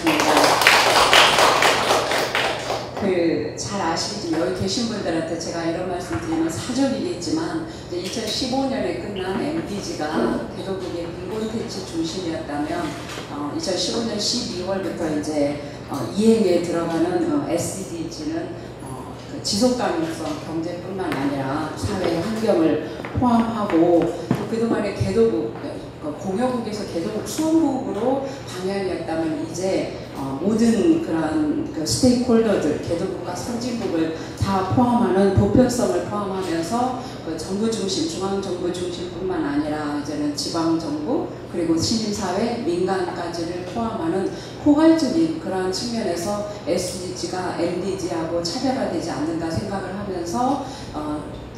하겠습니다. 잘 아시겠지만 여기 계신 분들한테 제가 이런 말씀 드리면 사적이겠지만 2015년에 끝난 MDG가 대도국의 빈곤대치 중심이었다면 2015년 12월부터 이제 이행에 들어가는 SDG는 지속가능성 경제뿐만 아니라 사회 환경을 포함하고 그동안의 개도국 공여국에서 개도국 수원국으로 방향이었다면 이제 모든 그런 스테이크홀더들, 개도국과 선진국을 다 포함하는 보편성을 포함하면서 정부 중심, 중앙정부 중심뿐만 아니라 이제는 지방정부 그리고 시민사회, 민간까지를 포함하는 포괄적인 그러한 측면에서 SDG가 MDG하고 차별화되지 않는다 생각을 하면서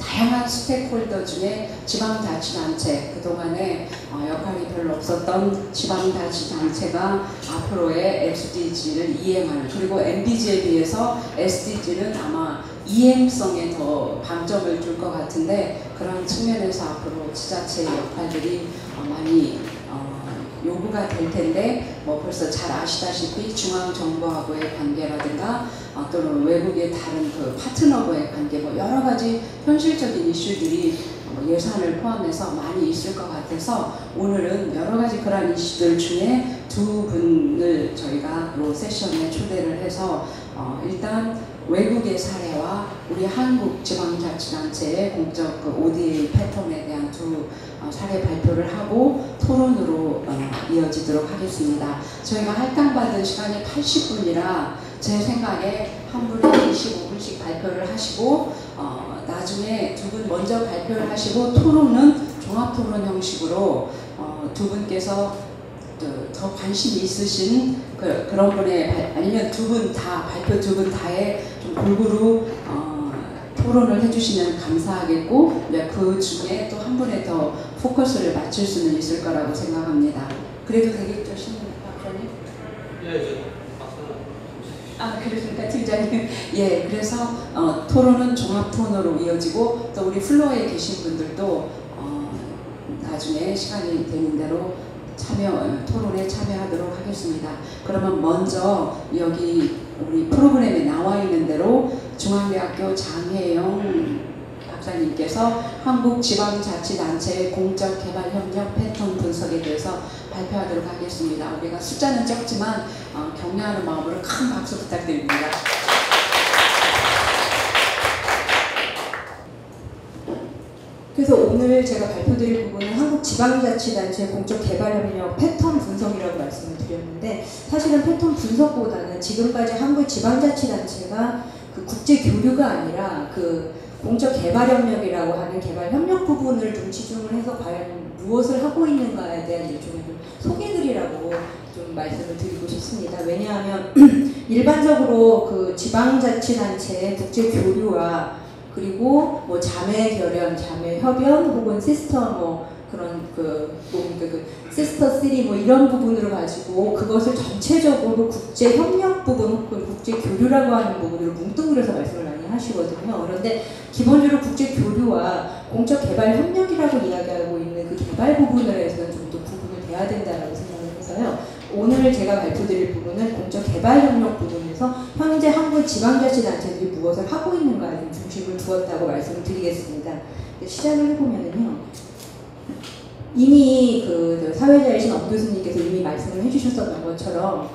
다양한 스테이크홀더 중에 지방자치단체, 그동안에 역할이 별로 없었던 지방자치단체가 앞으로의 SDG를 이행하는, 그리고 MDG에 비해서 SDG는 아마 이행성에 더 방점을 줄 것 같은데 그런 측면에서 앞으로 지자체의 역할들이 많이 요구가 될 텐데 벌써 잘 아시다시피 중앙정부하고의 관계라든가 또는 외국의 다른 파트너와의 관계 여러 가지 현실적인 이슈들이 예산을 포함해서 많이 있을 것 같아서 오늘은 여러 가지 그런 이슈들 중에 두 분을 저희가 이 세션에 초대를 해서 일단 외국의 사례와 우리 한국 지방자치단체의 공적 ODA 패턴에 대한 두 사례 발표를 하고 토론으로 이어지도록 하겠습니다. 저희가 할당받은 시간이 80분이라 제 생각에 한 분이 25분씩 발표를 하시고 나중에 두 분 먼저 발표를 하시고 토론은 종합토론 형식으로 두 분께서 더 관심이 있으신 그런 분의 아니면 두 분 다 발표 두 분 다에 좀 골고루 토론을 해주시면 감사하겠고 그 중에 또 한 분에 더 포커스를 맞출 수는 있을 거라고 생각합니다. 그래도 되겠죠, 신문 박사님? 예, 그렇습니까, 팀장님? 예, 그래서 토론은 종합 토론으로 이어지고 또 우리 플로어에 계신 분들도 나중에 시간이 되는 대로 토론에 참여하도록 하겠습니다. 그러면 먼저 여기 우리 프로그램에 나와 있는 대로 중앙대학교 장혜영 박사님께서 한국지방자치단체의 공적개발협력 패턴 분석에 대해서 발표하도록 하겠습니다. 우리가 숫자는 적지만 격려하는 마음으로 큰 박수 부탁드립니다. 그래서 오늘 제가 발표드릴 부분은 한국지방자치단체 공적개발협력 패턴 분석이라고 말씀을 드렸는데 사실은 패턴 분석보다는 지금까지 한국지방자치단체가 그 국제교류가 아니라 그 공적개발협력이라고 하는 개발협력 부분을 좀 치중을 해서 과연 무엇을 하고 있는가에 대한 일종의 좀 소개들이라고 좀 말씀을 드리고 싶습니다. 왜냐하면 일반적으로 그 지방자치단체의 국제교류와 그리고 자매결연, 자매협연 혹은 시스터 그런 시스터 3 이런 부분으로 가지고 그것을 전체적으로 국제협력 부분 혹은 국제교류라고 하는 부분으로 뭉뚱그려서 말씀을 많이 하시거든요. 그런데 기본적으로 국제교류와 공적개발협력이라고 이야기하고 있는 그 개발 부분을 해서는 좀 더 구분을 돼야 된다고 생각을 해서요. 오늘 제가 발표드릴 부분은 공적개발협력 부분에서 현재 한국 지방자치단체들이 무엇을 하고 있는가에 중심을 두었다고 말씀을 드리겠습니다. 시작을 해보면은요. 이미 사회자이신 엄 교수님께서 이미 말씀을 해주셨던 것처럼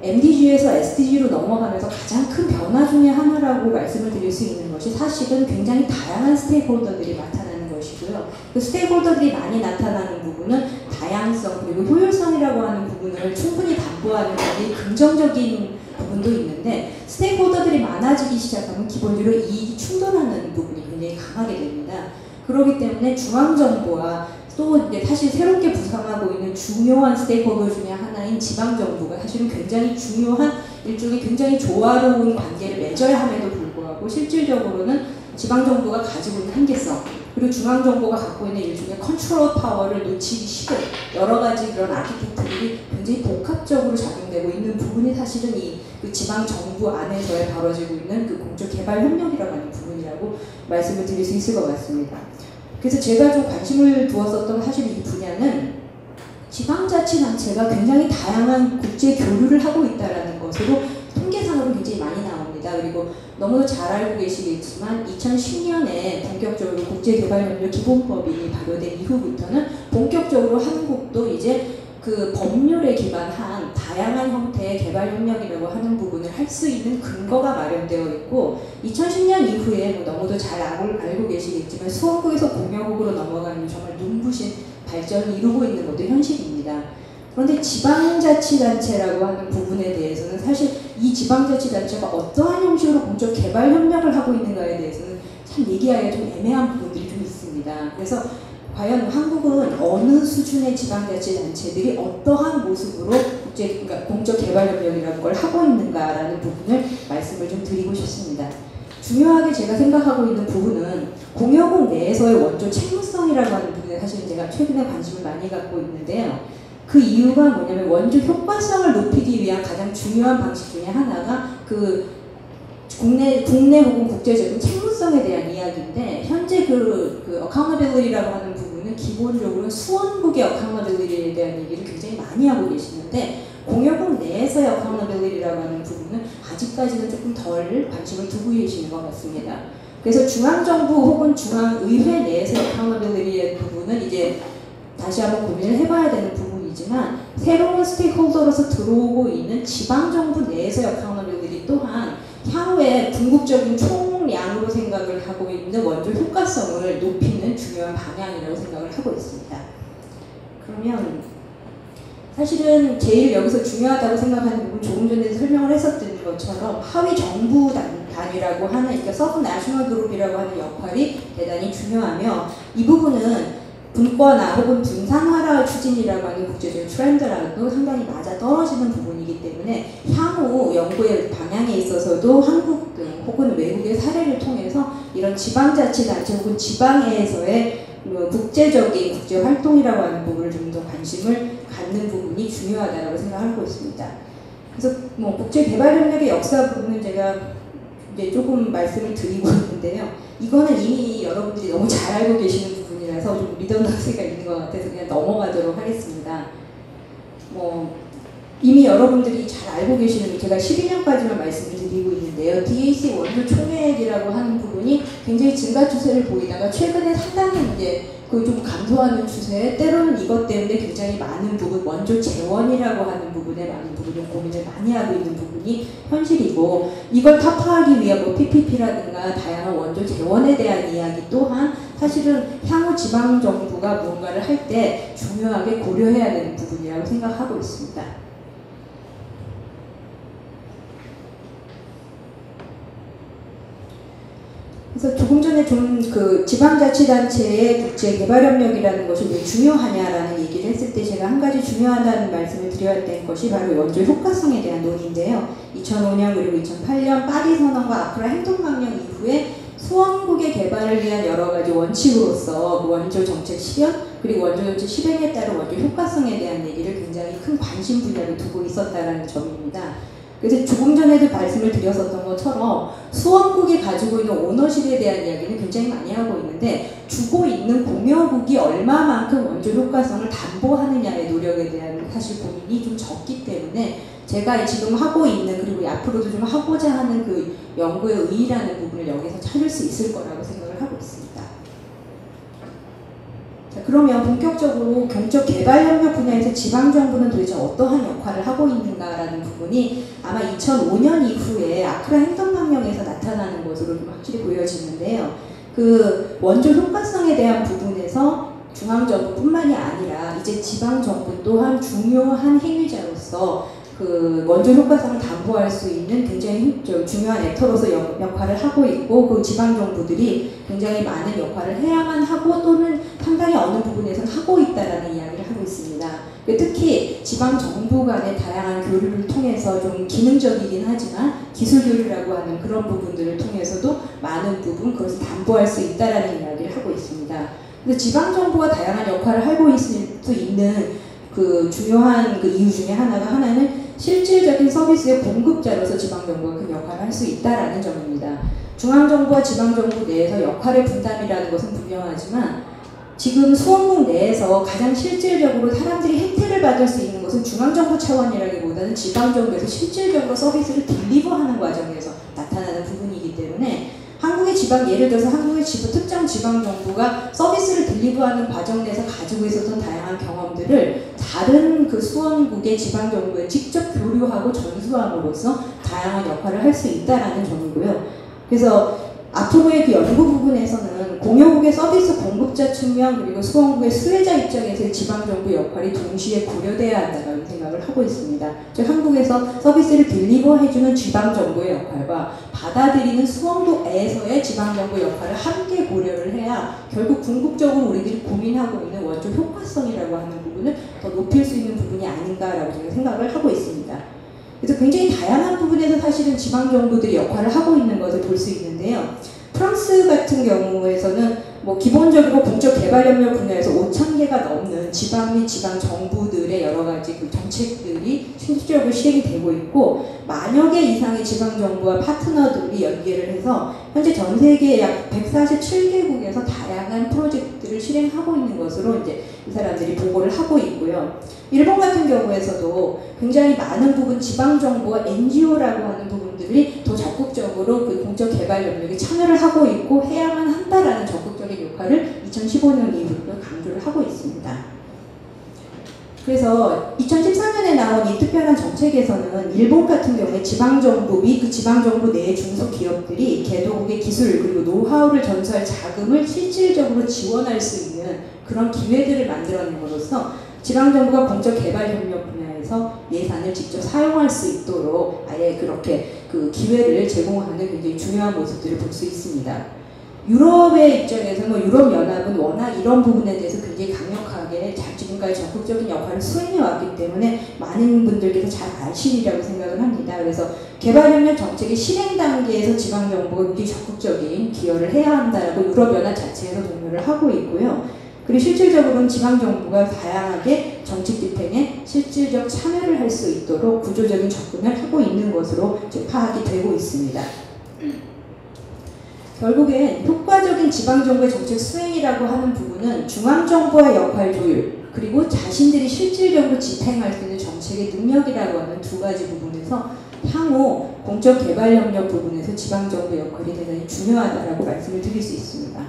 MDG에서 SDG로 넘어가면서 가장 큰 변화 중에 하나라고 말씀을 드릴 수 있는 것이 사실은 굉장히 다양한 스테이크홀더들이 나타나는 것이고요. 그 스테이크홀더들이 많이 나타나는 부분은 다양성 그리고 효율성이라고 하는 부분을 충분히 담보하는 굉장히 긍정적인 부분도 있는데 스테이크홀더들이 많아지기 시작하면 기본적으로 이익이 충돌하는 부분이 굉장히 강하게 됩니다. 그렇기 때문에 중앙정부와 또 이제 사실 새롭게 부상하고 있는 중요한 스테이크홀더 중에 하나인 지방정부가 사실은 굉장히 중요한 일종의 굉장히 조화로운 관계를 맺어야 함에도 불구하고 실질적으로는 지방정부가 가지고 있는 한계성 그리고 중앙정부가 갖고 있는 일종의 컨트롤 파워를 놓치기 싫은 여러 가지 그런 아키텍처들이 굉장히 복합적으로 작용되고 있는 부분이 사실은 그 지방정부 안에서 벌어지고 있는 그 공적개발협력이라고 하는 부분이라고 말씀을 드릴 수 있을 것 같습니다. 그래서 제가 좀 관심을 두었었던 사실 이 분야는 지방자치단체가 굉장히 다양한 국제 교류를 하고 있다는 너무도 잘 알고 계시겠지만 2010년에 본격적으로 국제개발협력 기본법이 발효된 이후부터는 본격적으로 한국도 이제 그 법률에 기반한 다양한 형태의 개발협력이라고 하는 부분을 할 수 있는 근거가 마련되어 있고 2010년 이후에 너무도 잘 알고 계시겠지만 수원국에서 공여국으로 넘어가는 정말 눈부신 발전을 이루고 있는 것도 현실입니다. 그런데 지방자치단체라고 하는 부분에 대해서는 사실 이 지방자치단체가 어떠한 형식으로 공적 개발 협력을 하고 있는가에 대해서는 참 얘기하기가 좀 애매한 부분들이 좀 있습니다. 그래서 과연 한국은 어느 수준의 지방자치단체들이 어떠한 모습으로 그러니까 공적 개발 협력이라는 걸 하고 있는가라는 부분을 말씀을 좀 드리고 싶습니다. 중요하게 제가 생각하고 있는 부분은 공여국 내에서의 원조 책무성이라고 하는 부분에 사실 제가 최근에 관심을 많이 갖고 있는데요. 그 이유가 뭐냐면 원조 효과성을 높이기 위한 가장 중요한 방식 중에 하나가 그 국내 혹은 국제적인 책무성에 대한 이야기인데 현재 그 accountability라고 하는 부분은 기본적으로 수원국의 accountability에 대한 얘기를 굉장히 많이 하고 계시는데 공여국 내에서의 accountability라고 하는 부분은 아직까지는 조금 덜 관심을 두고 계시는 것 같습니다. 그래서 중앙정부 혹은 중앙의회 내에서의 accountability의 부분은 이제 다시 한번 고민을 해봐야 되는 부분이지만 새로운 스테이크홀더로서 들어오고 있는 지방정부 내에서의 accountability 또한 향후에 궁극적인 총량으로 생각을 하고 있는 원조 효과성을 높이는 중요한 방향이라고 생각을 하고 있습니다. 그러면 사실은 제일 여기서 중요하다고 생각하는 부분 조금 전에 설명을 했었던 것처럼 하위 정부 단위라고 하는 그러니까 서브 내셔널 그룹이라고 하는 역할이 대단히 중요하며 이 부분은 분권화 혹은 분산화라 추진이라고 하는 국제적인 트렌드라도 상당히 맞아 떨어지는 부분이기 때문에 향후 연구의 방향에 있어서도 한국 등 혹은 외국의 사례를 통해서 이런 지방자치단체 혹은 지방에서의 국제적인 국제활동이라고 하는 부분을 좀 더 관심을 갖는 부분이 중요하다고 생각하고 있습니다. 그래서 국제개발협력의 역사 부분은 제가 이제 조금 말씀을 드리고 있는데요. 이거는 이미 여러분들이 너무 잘 알고 계시는 부분이라서 좀 리더너스가 있는 것 같아서 그냥 넘어가도록 하겠습니다. 이미 여러분들이 잘 알고 계시는 제가 12년까지만 말씀을 드리고 있는데요. DAC 원조 총액이라고 하는 부분이 굉장히 증가 추세를 보이다가 최근에 상당히 이제 좀 감소하는 추세에 때로는 이것 때문에 굉장히 많은 부분 원조 재원이라고 하는 부분에 많은 부분을 고민을 많이 하고 있는 부분이 현실이고 이걸 타파하기 위한 PPP라든가 다양한 원조 재원에 대한 이야기 또한 사실은 향후 지방정부가 무언가를 할 때 중요하게 고려해야 되는 부분이라고 생각하고 있습니다. 그래서 조금 전에 좀 그 지방자치단체의 국제개발협력이라는 것이 왜 중요하냐라는 얘기를 했을 때 제가 한 가지 중요하다는 말씀을 드렸던 것이 바로 원조 효과성에 대한 논의인데요. 2005년 그리고 2008년 파리 선언과 아크라 행동강령 이후에 수원국의 개발을 위한 여러 가지 원칙으로서 그 원조 정책 실현 그리고 원조 정책 실행에 따른 원조 효과성에 대한 얘기를 굉장히 큰 관심 분야로 두고 있었다는 점입니다. 그래서 조금 전에도 말씀을 드렸었던 것처럼 수원국이 가지고 있는 오너십에 대한 이야기는 굉장히 많이 하고 있는데 주고 있는 공여국이 얼마만큼 원조 효과성을 담보하느냐의 노력에 대한 사실 고민이 좀 적기 때문에 제가 지금 하고 있는 그리고 앞으로도 좀 하고자 하는 그 연구의 의의라는 부분을 여기서 찾을 수 있을 거라고 생각을 하고 있습니다. 자, 그러면 본격적으로 경적 개발 협력 분야에서 지방정부는 도대체 어떠한 역할을 하고 있는가라는 부분이 아마 2005년 이후에 아크라 행동강령에서 나타나는 것으로 좀 확실히 보여지는데요. 그 원조 효과성에 대한 부분에서 중앙정부뿐만이 아니라 이제 지방정부 또한 중요한 행위자로서 그 원조 효과성을 담보할 수 있는 굉장히 중요한 액터로서 역할을 하고 있고 그 지방정부들이 굉장히 많은 역할을 해야만 하고 또는 상당히 어느 부분에서는 하고 있다라는 이야기를 하고 있습니다. 특히 지방정부 간의 다양한 교류를 통해서 좀 기능적이긴 하지만 기술 교류라고 하는 그런 부분들을 통해서도 많은 부분 그것을 담보할 수 있다라는 이야기를 하고 있습니다. 그래서 지방정부가 다양한 역할을 하고 있을 수 있는 그 중요한 그 이유 중에 하나는 실질적인 서비스의 공급자로서 지방정부가 큰 역할을 할 수 있다라는 점입니다. 중앙정부와 지방정부 내에서 역할의 분담이라는 것은 분명하지만 지금 수원국 내에서 가장 실질적으로 사람들이 혜택을 받을 수 있는 것은 중앙정부 차원이라기보다는 지방정부에서 실질적으로 서비스를 딜리버하는 과정에서 나타나는 부분이기 때문에 한국의 지방, 예를 들어서 한국의 특정 지방정부가 서비스를 딜리버하는 과정 내에서 가지고 있었던 다양한 경험들을 다른 그 수원국의 지방정부에 직접 교류하고 전수함으로써 다양한 역할을 할 수 있다는 점이고요. 그래서 앞으로의 그 연구 부분에서는 공여국의 서비스 공급자 측면 그리고 수원국의 수혜자 입장에서의 지방정부 역할이 동시에 고려돼야 한다는 생각을 하고 있습니다. 즉 한국에서 서비스를 딜리버해주는 지방정부의 역할과 받아들이는 수원국에서의 지방정부 역할을 함께 고려를 해야 결국 궁극적으로 우리들이 고민하고 있는 원조 효과성이라고 하는 부분을 더 높일 수 있는 부분이 아닌가라고 저는 생각을 하고 있습니다. 그래서 굉장히 다양한 부분에서 사실은 지방정부들이 역할을 하고 있는 것을 볼 수 있는데요. 프랑스 같은 경우에서는 뭐 기본적으로 공적개발협력 분야에서 5,000개가 넘는 지방 및 지방 정부들의 여러 가지 그 정책들이 실질적으로 시행이 되고 있고 만여 개 이상의 지방 정부와 파트너들이 연계를 해서 현재 전 세계 약 147개국에서 다양한 프로젝트를 실행하고 있는 것으로 이제 이 사람들이 보고를 하고 있고요. 일본 같은 경우에서도 굉장히 많은 부분 지방 정부와 NGO라고 하는 부분들이 더 적극적으로 그 공적개발협력에 참여를 하고 있고 해야만 한다라는 적극적인 역할을 2015년 이후부터 강조를 하고 있습니다. 그래서 2014년에 나온 이 특별한 정책에서는 일본 같은 경우에 지방정부 및 그 지방정부 내 중소기업들이 개도국의 기술 그리고 노하우를 전수할 자금을 실질적으로 지원할 수 있는 그런 기회들을 만들어냄으로써 지방정부가 공적개발협력 분야에서 예산을 직접 사용할 수 있도록 아예 그렇게 그 기회를 제공하는 굉장히 중요한 모습들을 볼 수 있습니다. 유럽의 입장에서 뭐 유럽연합은 워낙 이런 부분에 대해서 굉장히 강력하게 지금까지 적극적인 역할을 수행해 왔기 때문에 많은 분들께서 잘 아시리라고 생각을 합니다. 그래서 개발협력 정책의 실행 단계에서 지방정부가 굉장히 적극적인 기여를 해야 한다라고 유럽연합 자체에서 독려를 하고 있고요. 그리고 실질적으로는 지방정부가 다양하게 정책 집행에 실질적 참여를 할 수 있도록 구조적인 접근을 하고 있는 것으로 지금 파악이 되고 있습니다. 결국엔 효과적인 지방정부의 정책 수행이라고 하는 부분은 중앙정부의 역할 조율 그리고 자신들이 실질적으로 집행할 수 있는 정책의 능력이라고 하는 두 가지 부분에서 향후 공적개발협력 부분에서 지방정부의 역할이 대단히 중요하다고 말씀을 드릴 수 있습니다.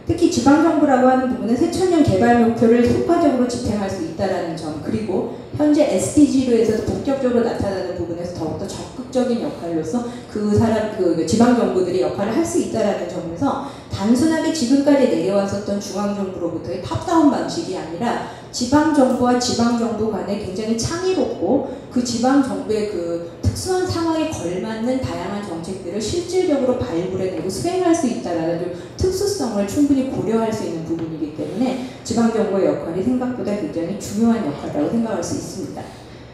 특히 지방정부라고 하는 부분은 새천년 개발 목표를 효과적으로 집행할 수 있다는 점 그리고 현재 SDG로 해서 본격적으로 나타나는 부분에서 더욱더 적극적인 역할로서 그 지방정부들이 역할을 할 수 있다는 점에서 단순하게 지금까지 내려왔었던 중앙정부로부터의 탑다운 방식이 아니라 지방정부와 지방정부 간에 굉장히 창의롭고 그 지방정부의 그 특수한 상황에 걸맞는 다양한 정책들을 실질적으로 발굴해내고 수행할 수 있다는 좀 특수성을 충분히 고려할 수 있는 부분이기 때문에 지방정부의 역할이 생각보다 굉장히 중요한 역할이라고 생각할 수 있습니다.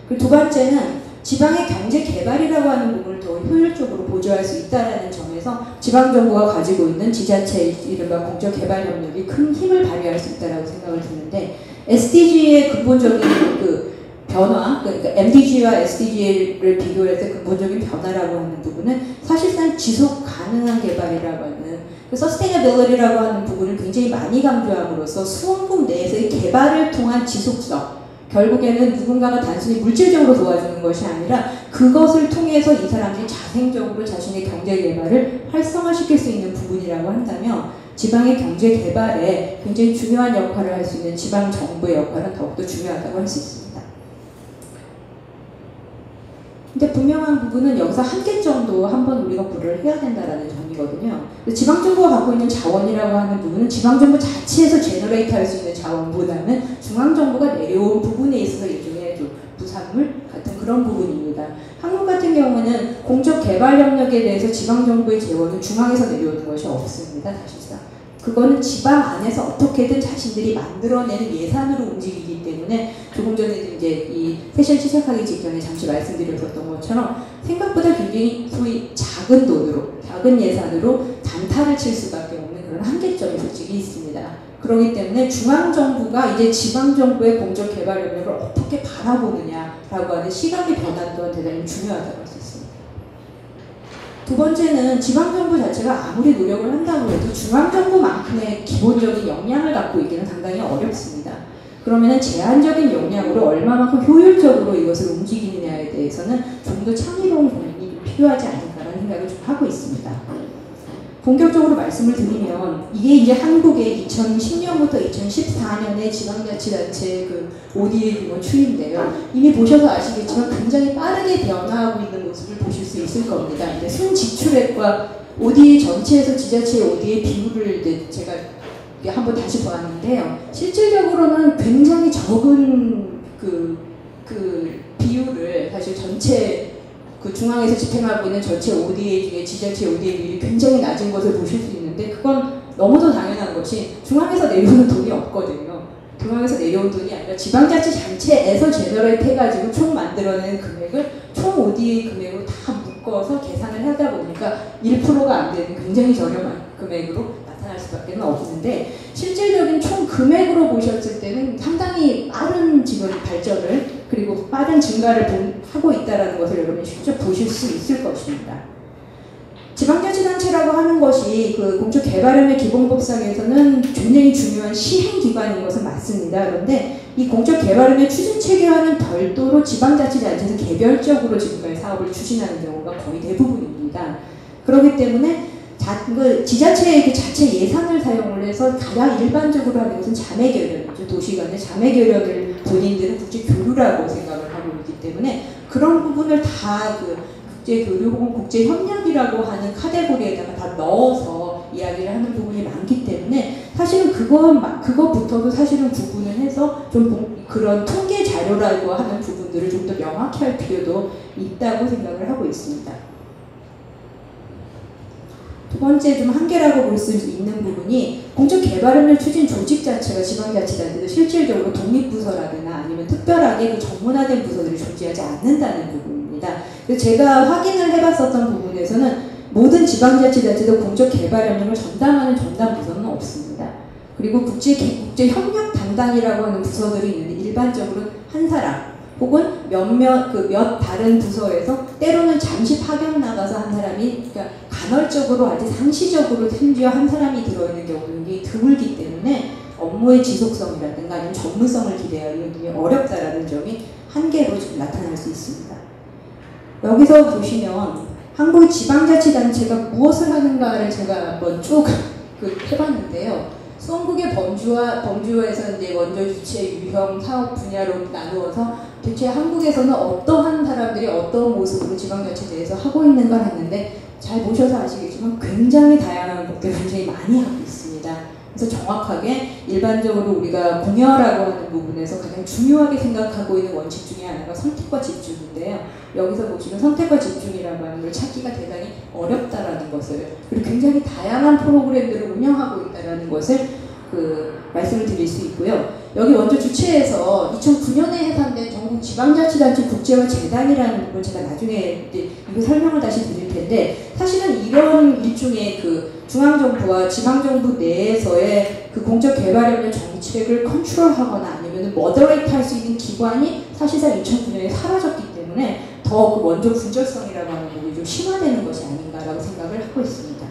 그리고 두 번째는 지방의 경제 개발이라고 하는 부분을 더 효율적으로 보조할 수 있다는 점에서 지방정부가 가지고 있는 지자체의 이른바 공적개발협력이 큰 힘을 발휘할 수 있다고 생각을 드는데 SDG의 근본적인 그 변화, 그러니까 MDG와 SDG를 비교했을 때 근본적인 변화라고 하는 부분은 사실상 지속 가능한 개발이라고 하는 그 서스테이너빌리티라고 하는 부분을 굉장히 많이 강조함으로써 수원국 내에서의 개발을 통한 지속성 결국에는 누군가가 단순히 물질적으로 도와주는 것이 아니라 그것을 통해서 이 사람들이 자생적으로 자신의 경제 개발을 활성화시킬 수 있는 부분이라고 한다면 지방의 경제 개발에 굉장히 중요한 역할을 할 수 있는 지방 정부의 역할은 더욱더 중요하다고 할 수 있습니다. 근데 분명한 부분은 여기서 한계점도 한번 우리가 고려를 해야 된다는 점이거든요. 지방정부가 갖고 있는 자원이라고 하는 부분은 지방정부 자체에서 제너레이트 할 수 있는 자원보다는 중앙정부가 내려온 부분에 있어서 일종의 좀 부산물 같은 그런 부분입니다. 한국 같은 경우는 공적개발협력에 대해서 지방정부의 재원은 중앙에서 내려오는 것이 없습니다. 사실상. 그거는 지방 안에서 어떻게든 자신들이 만들어내는 예산으로 움직이기 때문에 조금 전에 이제 이 세션 시작하기 직전에 잠시 말씀드렸었던 것처럼 생각보다 굉장히 소위 작은 돈으로, 작은 예산으로 단타를 칠 수밖에 없는 그런 한계점이 솔직히 있습니다. 그렇기 때문에 중앙정부가 이제 지방정부의 공적개발협력을 어떻게 바라보느냐라고 하는 시각의 변화 또한 대단히 중요하다고 할 수 있습니다. 두 번째는 지방정부 자체가 아무리 노력을 한다고 해도 중앙정부만큼의 기본적인 역량을 갖고 있기는 상당히 어렵습니다. 그러면은 제한적인 역량으로 얼마만큼 효율적으로 이것을 움직이느냐에 대해서는 좀 더 창의로운 고민이 필요하지 않을까라는 생각을 좀 하고 있습니다. 본격적으로 말씀을 드리면 이게 이제 한국의 2010년부터 2014년의 지방자치단체 그 ODA 규모 추이인데요. 이미 보셔서 아시겠지만 굉장히 빠르게 변화하고 있는 모습을 보실 수 있을 겁니다. 이제 순지출액과 ODA 전체에서 지자체의 ODA 비율을 이제 제가 한번 다시 보았는데요. 실질적으로는 굉장히 적은 그 비율을 사실 전체 그 중앙에서 집행하고 있는 전체 ODA 중에 지자체 ODA 비율이 굉장히 낮은 것을 보실 수 있는데 그건 너무도 당연한 것이 중앙에서 내려오는 돈이 없거든요. 중앙에서 내려온 돈이 아니라 지방자치 단체에서 제너레이트 해가지고 총 만들어낸 금액을 총 ODA 금액으로 다 묶어서 계산을 하다 보니까 1%가 안 되는 굉장히 저렴한 금액으로 나타날 수밖에 없는데 실질적인 총 금액으로 보셨을 때는 상당히 빠른 지금 발전을 그리고 빠른 증가를 하고 있다는 것을 여러분이 직접 보실 수 있을 것입니다. 지방자치단체라고 하는 것이 그 공적개발협의 기본법상에서는 굉장히 중요한 시행기관인 것은 맞습니다. 그런데 이 공적개발협의 추진체계와는 별도로 지방자치단체에서 개별적으로 지금까지 사업을 추진하는 경우가 거의 대부분입니다. 그렇기 때문에 지자체의 그 자체 예산을 사용을 해서 가장 일반적으로 하는 것은 자매결연이죠. 도시간의 자매결연을 본인들은 국제교류라고 생각을 하고 있기 때문에 그런 부분을 다 그 국제교류 혹은 국제협력이라고 하는 카테고리에다가 다 넣어서 이야기를 하는 부분이 많기 때문에 사실은 그것부터도 사실은 구분을 해서 좀 그런 통계 자료라고 하는 부분들을 좀 더 명확히 할 필요도 있다고 생각을 하고 있습니다. 두 번째 좀 한계라고 볼 수 있는 부분이 공적개발협력 추진 조직 자체가 지방자치단체도 실질적으로 독립부서라거나 아니면 특별하게 그 전문화된 부서들이 존재하지 않는다는 부분입니다. 그래서 제가 확인을 해봤었던 부분에서는 모든 지방자치단체도 공적개발협력을 전담하는 전담부서는 없습니다. 그리고 국제협력 담당이라고 하는 부서들이 있는데 일반적으로 한 사람 혹은 몇 다른 부서에서 때로는 잠시 파견 나가서 한 사람이 그러니까 간헐적으로 아주 상시적으로 심지어 한 사람이 들어있는 경우는 드물기 때문에 업무의 지속성이라든가 아니면 전문성을 기대하기 어렵다라는 점이 한계로 좀 나타날 수 있습니다. 여기서 보시면 한국의 지방자치단체가 무엇을 하는가를 제가 한번 쭉 해봤는데요. 수원국의 범주에서 이제 원조 주체, 유형, 사업 분야로 나누어서 대체 한국에서는 어떠한 사람들이 어떤 모습으로 지방자치 내에서 하고 있는가 했는데 잘 보셔서 아시겠지만 굉장히 다양한 것들을 굉장히 많이 하고 있습니다. 그래서 정확하게 일반적으로 우리가 공여라고 하는 부분에서 가장 중요하게 생각하고 있는 원칙 중에 하나가 선택과 집중인데요. 여기서 보시면 선택과 집중이라고 하는 걸 찾기가 대단히 어렵다라는 것을 그리고 굉장히 다양한 프로그램들을 운영하고 있다는 것을 말씀을 드릴 수 있고요. 여기 먼저 주최해서 2009년에 해산된 전국 지방자치단체 국제화 재단이라는 부분 제가 나중에 이거 설명을 다시 드릴 텐데 사실은 이런 일종의 그 중앙정부와 지방정부 내에서의 그 공적개발협력 정책을 컨트롤하거나 아니면 머더레이트 할 수 있는 기관이 사실상 2009년에 사라졌기 때문에 더 그 원조 분절성이라고 하는 부분이 좀 심화되는 것이 아닌가라고 생각을 하고 있습니다.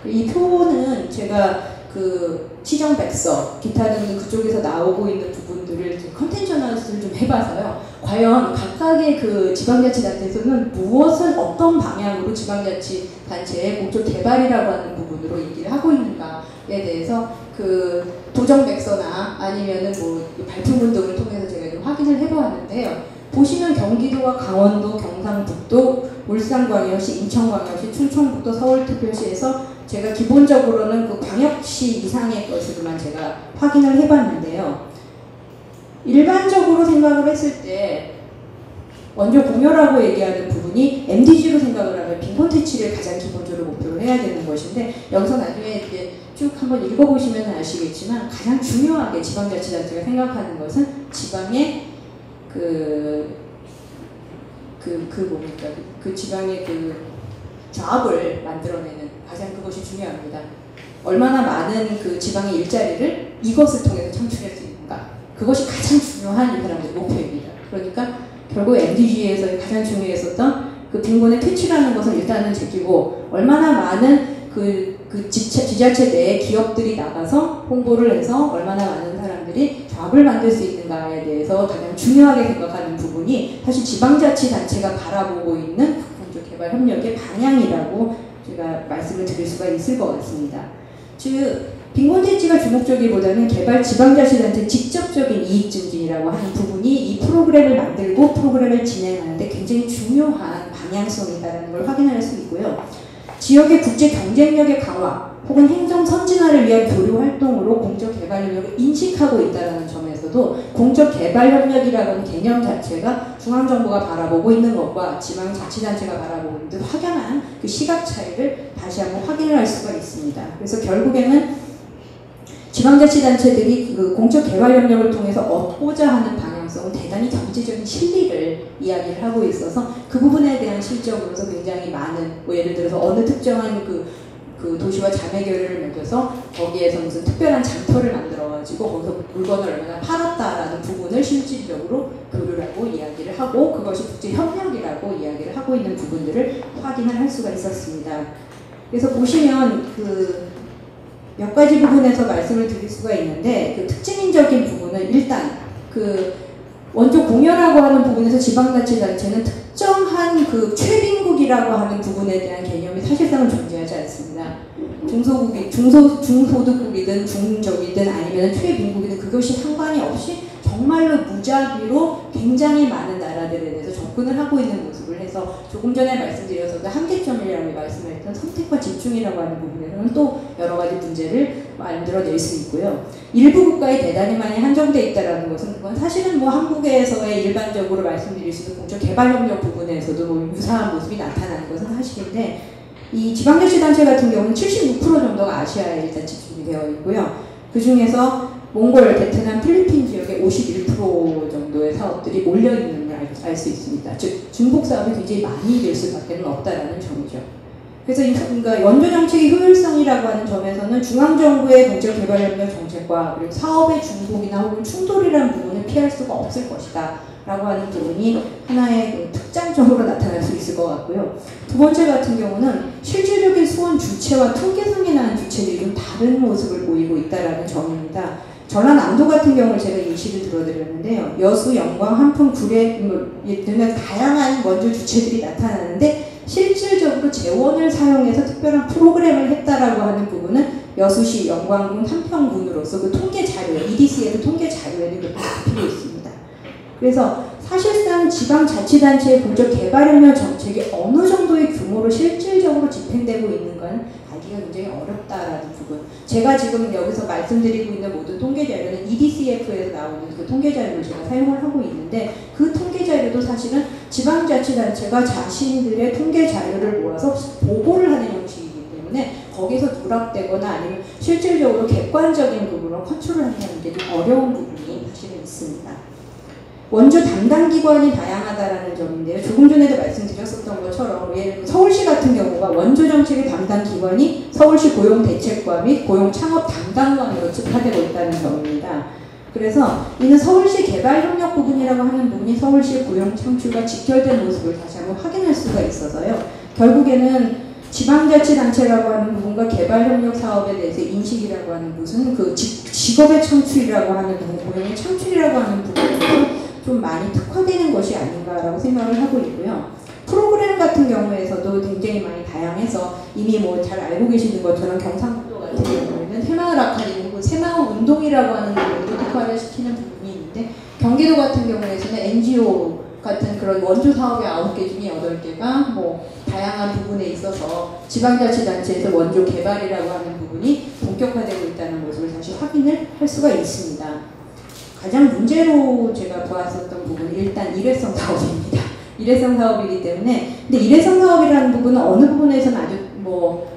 이 표는 제가 그 시정백서, 기타 등등 그쪽에서 나오고 있는 부분들을 컨텐셔널을 좀 해봐서요. 과연 각각의 그 지방자치단체에서는 어떤 방향으로 지방자치단체의 공적개발이라고 하는 부분으로 얘기를 하고 있는가에 대해서 그 도정백서나 아니면은 뭐 발표문 등을 통해서 제가 좀 확인을 해보았는데요. 보시면 경기도와 강원도, 경상북도, 울산광역시, 인천광역시, 충청북도, 서울특별시에서 제가 기본적으로는 그 광역시 이상의 것으로만 제가 확인을 해봤는데요. 일반적으로 생각을 했을 때 먼저 공여라고 얘기하는 부분이 MDG로 생각을 하면 빈곤 퇴치를 가장 기본적으로 목표로 해야 되는 것인데 여기서 나중에 이제 쭉 한번 읽어보시면 아시겠지만 가장 중요하게 지방자치단체가 생각하는 것은 지방의 지방의 자업을 만들어내는 가장 그것이 중요합니다. 얼마나 많은 그 지방의 일자리를 이것을 통해서 창출할 수 있는가. 그것이 가장 중요한 이 사람들의 목표입니다. 그러니까 결국 MDG에서 가장 중요했었던 그 빈곤의 퇴치라는 것을 일단은 제끼고 얼마나 많은 지자체 내에 기업들이 나가서 홍보를 해서 얼마나 많은 사람들이 조합을 만들 수 있는가에 대해서 가장 중요하게 생각하는 부분이 사실 지방자치단체가 바라보고 있는 공적개발협력의 방향이라고 제가 말씀을 드릴 수가 있을 것 같습니다. 즉 빈곤대치가 주목적이보다는 개발 지방자치단체 직접적인 이익 증진이라고 하는 부분이 이 프로그램을 만들고 프로그램을 진행하는데 굉장히 중요한 방향성이다라는 걸 확인할 수 있고요. 지역의 국제 경쟁력의 강화 혹은 행정 선진화를 위한 교류 활동으로 공적 개발 협력을 인식하고 있다는 점에서도 공적 개발 협력이라고 하는 개념 자체가 중앙정부가 바라보고 있는 것과 지방자치단체가 바라보고 있는 듯 확연한 그 시각 차이를 다시 한번 확인을 할 수가 있습니다. 그래서 결국에는 지방자치단체들이 그 공적 개발 협력을 통해서 얻고자 하는 방향성은 대단히 경제적인 실리를 이야기를 하고 있어서 그 부분에 대한 실적으로서 굉장히 많은 예를 들어서 어느 특정한 그 도시와 자매 결의를 맺어서 거기에서 무슨 특별한 장터를 만들어가지고 거기서 물건을 얼마나 팔았다라는 부분을 실질적으로 교류를 하고 이야기를 하고 그것이 국제협력이라고 이야기를 하고 있는 부분들을 확인을 할 수가 있었습니다. 그래서 보시면 몇 가지 부분에서 말씀을 드릴 수가 있는데 그 특징적인 부분은 일단 그 원조 공여라고 하는 부분에서 지방자치단체는 특정한 그 최빈국이라고 하는 부분에 대한 개념이 사실상은 존재하지 않습니다. 중소득국이든 중저이든 아니면 최빈국이든 그것이 상관이 없이 정말로 무작위로 굉장히 많은 나라들에 대해서 접근을 하고 있는 모습을 해서 조금 전에 말씀드렸었던 한계점이라고 말씀했던 선택과 집중이라고 하는 부분에서는 또 여러 가지 문제를 만들어낼 수 있고요. 일부 국가에 대단히 많이 한정되어 있다는 것은 그건 사실은 뭐 한국에서의 일반적으로 말씀드릴 수 있는 공적 개발 협력 부분에서도 뭐 유사한 모습이 나타나는 것은 사실인데 이 지방자치단체 같은 경우는 76% 정도가 아시아에 일단 집중이 되어 있고요. 그 중에서 몽골, 베트남, 필리핀 지역에 51% 정도의 사업들이 몰려있는 걸 알 수 있습니다. 즉 중복 사업이 굉장히 많이 될 수밖에 없다라는 점이죠. 그래서 그러니까 원조 정책의 효율성이라고 하는 점에서는 중앙정부의 공적개발협력 정책과 그리고 사업의 중복이나 혹은 충돌이라는 부분을 피할 수가 없을 것이다 라고 하는 부분이 하나의 특장적으로 나타날 수 있을 것 같고요. 두 번째 같은 경우는 실질적인 수원 주체와 통계상에 나는 주체들이 좀 다른 모습을 보이고 있다는 점입니다. 전라남도 같은 경우를 제가 예시를 들어드렸는데요. 여수, 영광, 한풍, 구례 등의 다양한 원조 주체들이 나타나는데 실질적으로 재원을 사용해서 특별한 프로그램을 했다라고 하는 부분은 여수시, 영광군, 한평군으로서 그 통계 자료에 EDC에도 통계 자료에는 그렇게 잡히고 있습니다. 그래서 사실상 지방자치단체의 공적 개발협력 정책이 어느 정도의 규모로 실질적으로 집행되고 있는 건 알기가 굉장히 어렵다라는 부분. 제가 지금 여기서 말씀드리고 있는 모든 통계 자료는 EDCF에서 나오는 그 통계 자료를 제가 사용을 하고 있는데 그 통계 자료도 사실은 지방자치단체가 자신들의 통계 자료를 모아서 보고를 하는 형식이기 때문에 거기서 누락되거나 아니면 실질적으로 객관적인 부분으로 컨트롤하는 게 좀 어려운 부분이 사실은 있습니다. 원조 담당 기관이 다양하다라는 점인데요. 조금 전에도 말씀드렸었던 것처럼 예를 들어 서울시 같은 경우가 원조 정책의 담당 기관이 서울시 고용대책과 및 고용창업 담당관으로 습화되고 있다는 점입니다. 그래서 이는 서울시 개발협력 부분이라고 하는 부분이 서울시 고용 창출과 직결된 모습을 다시 한번 확인할 수가 있어서요. 결국에는 지방자치단체라고 하는 부분과 개발협력 사업에 대해서 인식이라고 하는 것은 그 직업의 창출이라고 하는 부분, 고용의 창출이라고 하는 부분에서 좀 많이 특화되는 것이 아닌가라고 생각을 하고 있고요. 프로그램 같은 경우에서도 굉장히 많이 다양해서 이미 뭐 잘 알고 계시는 것처럼 경상북도 같은 경우에는 새마을 아카데미, 새마을 운동이라고 하는 부분도 특화를 시키는 부분이 있는데 경기도 같은 경우에는 NGO 같은 그런 원조 사업의 9개 중에 8개가 뭐 다양한 부분에 있어서 지방자치단체에서 원조 개발이라고 하는 부분이 본격화되고 있다는 것을 다시 확인을 할 수가 있습니다. 가장 문제로 제가 보았었던 부분은 일단 일회성 사업입니다. 일회성 사업이기 때문에 근데 일회성 사업이라는 부분은 어느 부분에서는 아주 뭐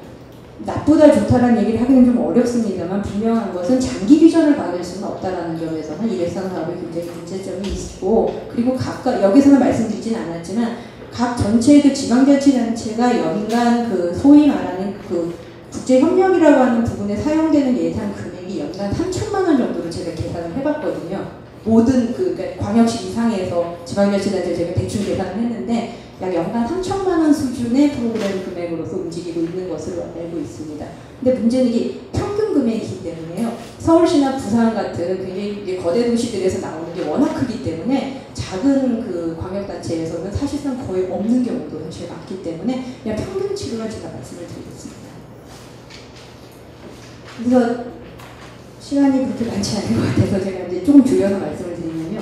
나쁘다 좋다라는 얘기를 하기는 좀 어렵습니다만 분명한 것은 장기 비전을 가질 수는 없다라는 점에서는 일회성 사업에 굉장히 문제점이 있고 그리고 각각 여기서는 말씀드리진 않았지만 각 전체의 그 지방자치단체가 연간 그 소위 말하는 그 국제협력이라고 하는 부분에 사용되는 예산 금액이 연간 3천만 원 정도로 제가 계산을 해봤거든요. 모든 그러니까 광역시 이상에서 지방자치단체 제가 대충 계산을 했는데 약 연간 3천만 원 수준의 프로그램 금액으로서 움직이고 있는 것으로 알고 있습니다. 근데 문제는 이게 평균 금액이기 때문에요. 서울시나 부산 같은 굉장히 이제 거대 도시들에서 나오는 게 워낙 크기 때문에 작은 그 광역단체에서는 사실상 거의 없는 경우도 사실 많기 때문에 그냥 평균치로만 제가 말씀을 드리겠습니다. 그래서 시간이 그렇게 많지 않은 것 같아서 제가 이제 조금 줄여서 말씀을 드리면요.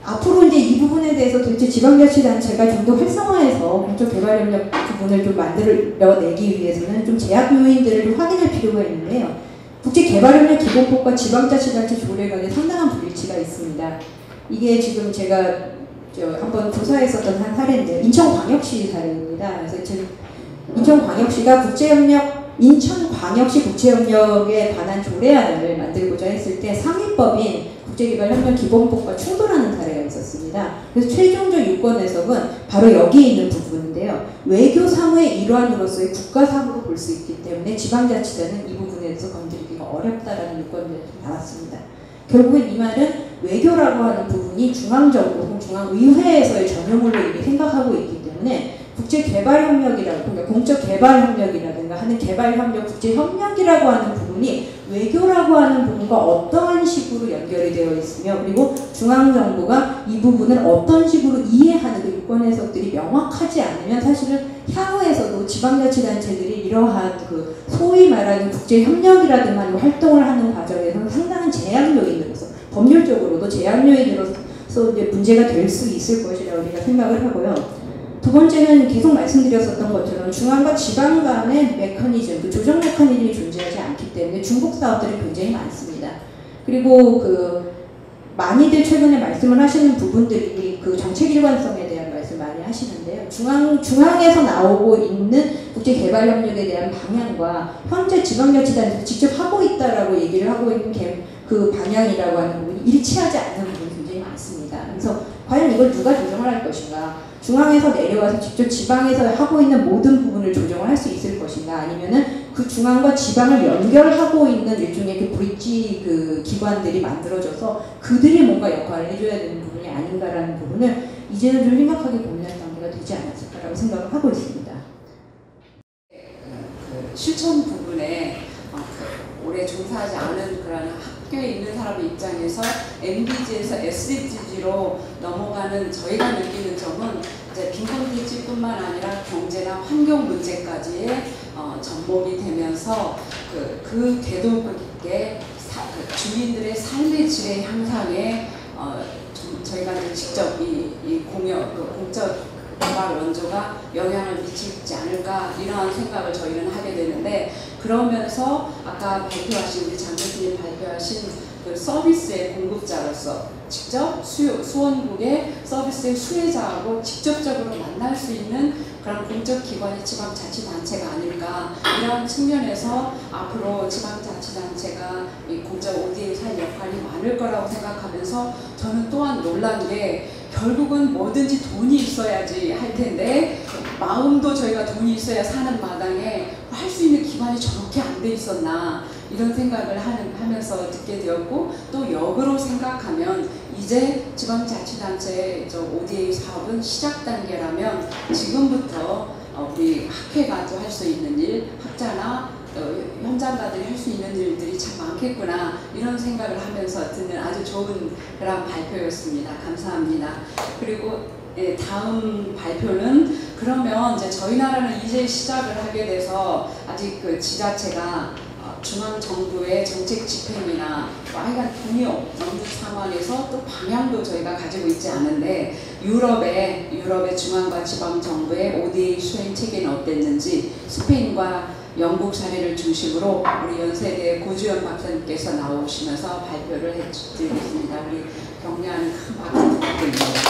앞으로 이제 이 부분에 대해서 도대체 지방자치단체가 좀 더 활성화해서 공적개발협력 부분을 좀 만들어내기 위해서는 좀 제약 요인들을 좀 확인할 필요가 있는데요. 국제개발협력 기본법과 지방자치단체 조례간에 상당한 불일치가 있습니다. 이게 지금 제가 한번 조사했었던 한 사례인데 인천광역시 사례입니다. 그래서 지금 인천광역시가 인천광역시 국제협력에 관한 조례안을 만들고자 했을 때 상위법인 국제개발협력 기본법과 충돌하는 사례가 있었습니다. 그래서 최종적 유권 해석은 바로 여기에 있는 부분인데요. 외교 사무의 일환으로서의 국가 사무로 볼 수 있기 때문에 지방자치단은 이 부분에 대해서 건드리기가 어렵다라는 유권을 나왔습니다. 결국은 이 말은 외교라고 하는 부분이 중앙정부 혹은 중앙의회에서의 전유물로 이미 생각하고 있기 때문에 국제개발협력이라고, 그러니까 공적개발협력이라든가 하는 개발협력, 국제협력이라고 하는 부분이 외교라고 하는 부분과 어떠한 식으로 연결이 되어 있으며 그리고 중앙정부가 이 부분을 어떤 식으로 이해하는 그 유권 해석들이 명확하지 않으면 사실은 향후에서도 지방자치단체들이 이러한 그 소위 말하는 국제협력이라든가 하는 활동을 하는 과정에서는 상당한 제약 요인으로서 법률적으로도 제약 요인으로서 이제 문제가 될 수 있을 것이라고 우리가 생각을 하고요. 두 번째는 계속 말씀드렸었던 것처럼 중앙과 지방 간의 메커니즘, 그 조정 메커니즘이 존재하지 않기 때문에 중복 사업들이 굉장히 많습니다. 그리고 그 많이들 최근에 말씀을 하시는 부분들이 그 정책 일관성에 대한 말씀 많이 하시는데요. 중앙에서 나오고 있는 국제개발협력에 대한 방향과 현재 지방자치단체에서 직접 하고 있다라고 얘기를 하고 있는 그 방향이라고 하는 부분이 일치하지 않는 부분이 굉장히 많습니다. 그래서 과연 이걸 누가 조정을 할 것인가? 중앙에서 내려와서 직접 지방에서 하고 있는 모든 부분을 조정을 할 수 있을 것인가? 아니면은 그 중앙과 지방을 연결하고 있는 일종의 그 브릿지 그 기관들이 만들어져서 그들이 뭔가 역할을 해줘야 되는 부분이 아닌가라는 부분을 이제는 좀 심각하게 고민할 단계가 되지 않았을까라고 생각을 하고 있습니다. 그 실천 부분에 오래 종사하지 않은 그런 학교에 있는 사람의 입장에서 MDG에서 SDG로 넘어가는 저희가 느끼는 점은 이제 빈곤대지뿐만 아니라 경제나 환경 문제까지 접목이 되면서 그 궤도에 주민들의 삶의 질의 향상에 저희가 직접 이 공적 개발 원조가 영향을 미치지 않을까 이러한 생각을 저희는 하게 되는데 그러면서 아까 발표하신 우리 장 교수님 발표하신 그 서비스의 공급자로서 직접 수원국의 서비스의 수혜자하고 직접적으로 만날 수 있는 그런 공적 기관이 지방자치단체가 아닐까 이런 측면에서 앞으로 지방자치단체가 이 공적 ODA에 할 역할이 많을 거라고 생각하면서 저는 또한 놀란 게 결국은 뭐든지 돈이 있어야지 할 텐데 마음도 저희가 돈이 있어야 사는 마당에 할 수 있는 기반이 저렇게 안 돼 있었나 이런 생각을 하면서 듣게 되었고 또 역으로 생각하면 이제 지방자치단체의 ODA 사업은 시작 단계라면 지금부터 우리 학회가 할 수 있는 일, 학자나 현장가들이 할 수 있는 일들이 참 많겠구나 이런 생각을 하면서 듣는 아주 좋은 그런 발표였습니다. 감사합니다. 그리고 다음 발표는 그러면 이제 저희 나라는 이제 시작을 하게 돼서 아직 그 지자체가 중앙정부의 정책 집행이나 하여간 돈이 없는 상황에서 또 방향도 저희가 가지고 있지 않은데 유럽의 중앙과 지방정부의 ODA 수행 체계는 어땠는지 스페인과 영국 사례를 중심으로 우리 연세대 고주연 박사님께서 나오시면서 발표를 해드리겠습니다. 우리 격려하는 큰 박수 부탁드립니다.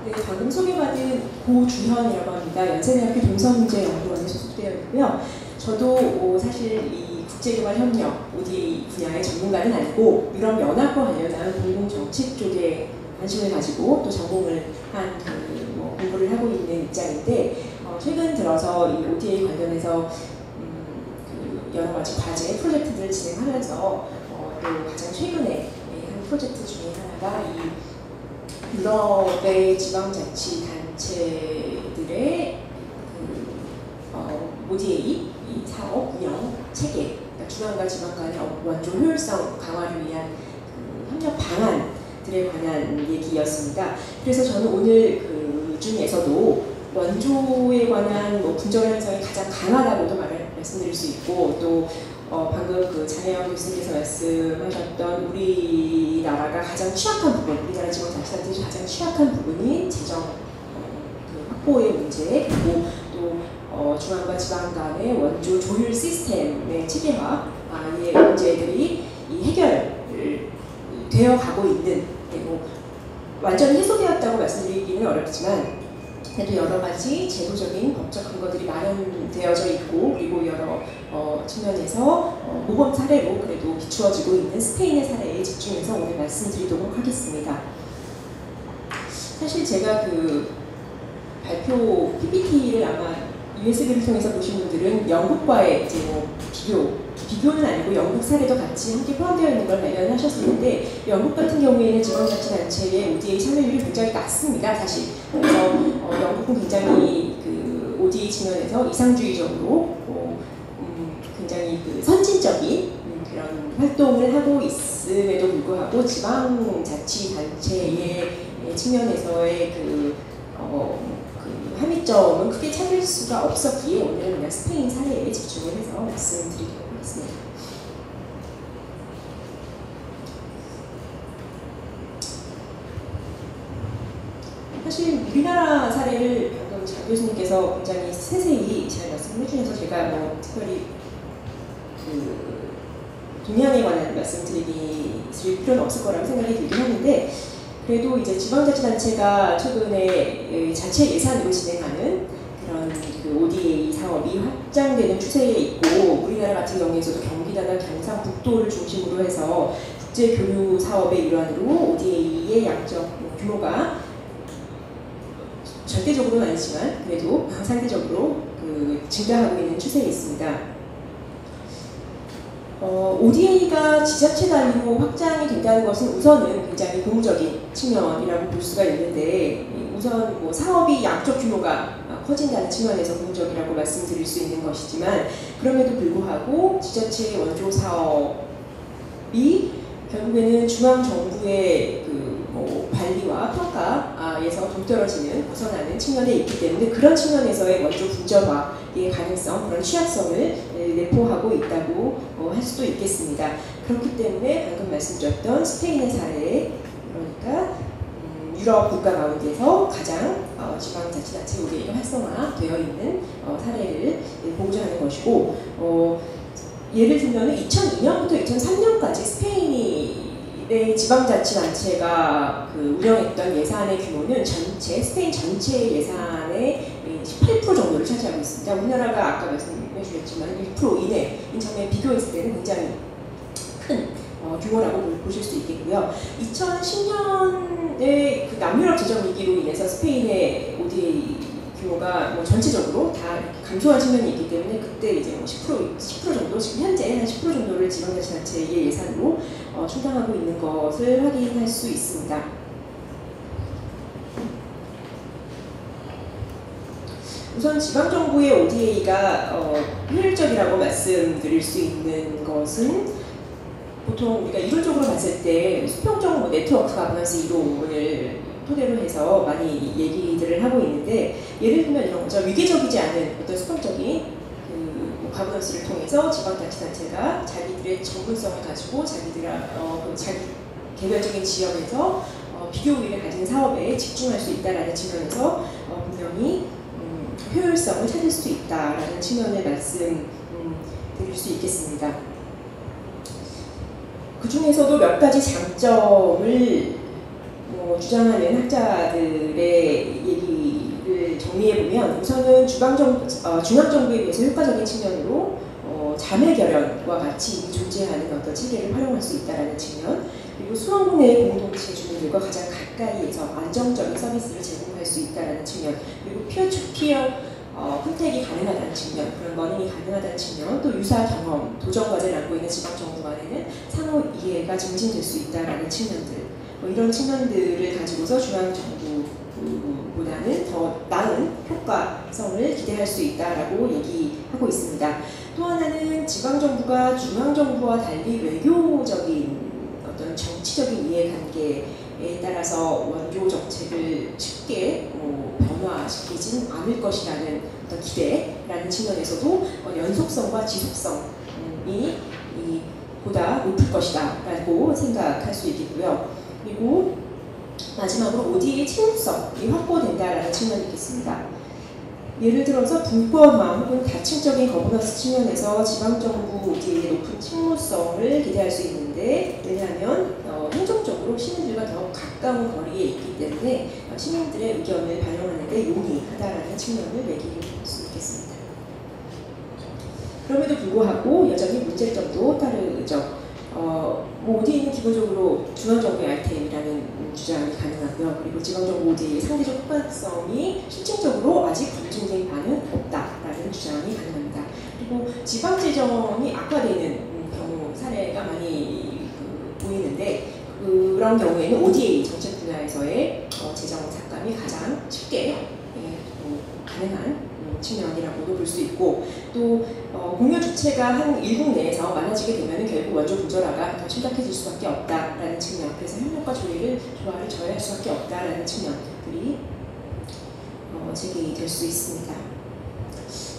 네, 방금 소개받은 고주현이라고 합니다. 연세대학교 동서문제연구원에 소속되어 있고요. 저도 사실 이 국제개발협력 ODA 분야의 전문가는 아니고 유럽연합과 관련한 공공정책 쪽에 관심을 가지고 또 전공을 한 공부를 하고 있는 입장인데 최근 들어서 이 ODA 관련해서 여러 가지 과제 프로젝트들을 진행하면서 또 가장 최근에 한 프로젝트 중에 하나가 이 유럽의 지방자치단체들의 ODA 이 사업 운영 체계, 그러니까 중앙과 지방 간의 원조 효율성 강화를 위한 협력 방안들에 관한 얘기였습니다. 그래서 저는 오늘 그 중에서도 원조에 관한 분절 현상이 가장 강하다고도 말씀드릴 수 있고 또 방금 그 장혜영 교수님께서 말씀하셨던 우리나라가 가장 취약한 부분, 우리나라 지방자치단체에서 가장 취약한 부분이 재정 그 확보의 문제 그리고 또 중앙과 지방 간의 원조 조율 시스템의 체계화의 문제들이 해결되어 가고 있는 완전히 해소되었다고 말씀드리기는 어렵지만 그래도 여러 가지 제도적인 법적 근거들이 마련되어져 있고 그리고 여러 측면에서 모범 사례로 그래도 비추어지고 있는 스페인의 사례에 집중해서 오늘 말씀드리도록 하겠습니다. 사실 제가 그 발표 PPT를 아마 USB를 통해서 보신 분들은 영국과의 이제 비교는 아니고 영국 사례도 같이 함께 포함되어 있는 걸 발견하셨었는데 영국 같은 경우에는 지방자치단체의 ODA 참여율이 굉장히 낮습니다. 사실 그래서 영국은 굉장히 그 ODA 측면에서 이상주의적으로 굉장히 그 선진적인 그런 활동을 하고 있음에도 불구하고 지방자치단체의 측면에서의 그 함의점은 크게 찾을 수가 없었기에 오늘은 그냥 스페인 사례에 집중을 해서 말씀드리도록 하겠습니다. 사실 우리나라 사례를 방금 장 교수님께서 굉장히 세세히 잘 말씀해 주셔서 제가 특별히 그 동향에 관한 말씀드릴 필요는 없을 거라고 생각이 들긴 하는데 그래도 이제 지방자치단체가 최근에 자체 예산으로 진행하는 그런 그 ODA 사업이 확장되는 추세에 있고 우리나라 같은 경우에서도 경기도나 경상북도를 중심으로 해서 국제교류 사업의 일환으로 ODA의 양적 규모가 절대적으로는 아니지만 그래도 상대적으로 증가하고 있는 추세에 있습니다. ODA가 지자체 단위로 확장이 된다는 것은 우선은 굉장히 고무적인 측면이라고 볼 수가 있는데 우선 사업이 양적 규모가 커진다는 측면에서 고무적이라고 말씀드릴 수 있는 것이지만 그럼에도 불구하고 지자체의 원조 사업이 결국에는 중앙정부의 관리와 평가에서 동떨어지는 벗어나는 측면에 있기 때문에 그런 측면에서의 원조 분절화의 가능성, 그런 취약성을 내포하고 있다고 할 수도 있겠습니다. 그렇기 때문에 방금 말씀드렸던 스페인의 사례, 그러니까 유럽 국가 가운데서 가장 지방자치단체 ODA가 활성화되어 있는 사례를 보고자 하는 것이고 예를 들면 2002년부터 2003년까지 스페인의 지방자치단체가 운영했던 예산의 규모는 스페인 전체 예산의 18% 정도를 차지하고 있습니다. 우리나라가 아까 말씀해 주셨지만 1% 이내인 점에 비교했을 때는 굉장히 큰 규모라고 보실 수 있겠고요. 2010년에 그 남유럽 재정 위기로 인해서 스페인의 ODA 규모가 전체적으로 다 감소한 측면이 있기 때문에 그때 이제 10% 정도, 지금 현재 한 10% 정도를 지방자치단체의 예산으로 충당하고 있는 것을 확인할 수 있습니다. 우선 지방정부의 ODA가 효율적이라고 말씀드릴 수 있는 것은 보통 우리가 이론적으로 봤을 때 수평적 네트워크 가버넌스 이론을 토대로 해서 많이 얘기들을 하고 있는데 예를 들면 이런 거죠. 위계적이지 않은 어떤 수평적인 가버넌스를 통해서 지방자치단체가 자기들의 전문성을 가지고 자기 개별적인 지역에서 비교우위를 가진 사업에 집중할 수 있다는 측면에서 분명히 효율성을 찾을 수 있다라는 측면을 말씀드릴 수 있겠습니다. 그 중에서도 몇 가지 장점을 주장하는 학자들의 얘기를 측면들을 정리해보면 우선은 중앙정부에 비해서 효과적인 측면으로 자매 결연과 같이 이미 존재하는 어떤 체계를 활용할 수 있다는 측면, 그리고 수원군의 공동체 주민들과 가장 가까이에서 안정적인 서비스를 제공할 수 있다는 측면, 그리고 피어 컨택이 가능하다는 측면, 그런 러닝이 가능하다는 측면, 또 유사 경험, 도전 과제를 안고 있는 지방정부 간에는 상호 이해가 증진될 수 있다는 측면들, 이런 측면들을 가지고서 중앙정부보다는 더 나은 효과성을 기대할 수 있다라고 얘기하고 있습니다. 또 하나는 지방정부가 중앙정부와 달리 외교적인 어떤 정치적인 이해관계에 따라서 원조 정책을 쉽게 변화시키진 않을 것이라는 어떤 기대라는 측면에서도 연속성과 지속성이 보다 높을 것이다라고 생각할 수 있겠고요. 그리고 마지막으로 ODA의 책임성이 확보된다라는 측면이 있겠습니다. 예를 들어서 분권화 혹은 다층적인 거버넌스 측면에서 지방정부 ODA의 높은 책무성을 기대할 수 있는데, 왜냐하면 행정적으로 시민들과 더 가까운 거리에 있기 때문에 시민들의 의견을 반영하는 데 용이하다라는 측면을 얘기를 할 수 있겠습니다. 그럼에도 불구하고 여전히 문제점도 따르죠. ODA는 기본적으로 중앙정부의 아이템이라는 주장이 가능하고요. 그리고 지방정부 ODA의 상대적 효과성이 실질적으로 아직 검증된 바는 없다라는 주장이 가능합니다. 그리고 지방재정이 악화되는 경우 사례가 많이 보이는데, 그런 경우에는 ODA 정책 분야에서의 재정 삭감이 가장 쉽게 가능한 측면이라고도 볼 수 있고, 또 공유 주체가 한 일국 내에서 많아지게 되면 결국 원조 부조화가 더 심각해질 수밖에 없다라는 측면, 그래서 협력과 조화를 저해할 수밖에 없다라는 측면들이 제기될 수 있습니다.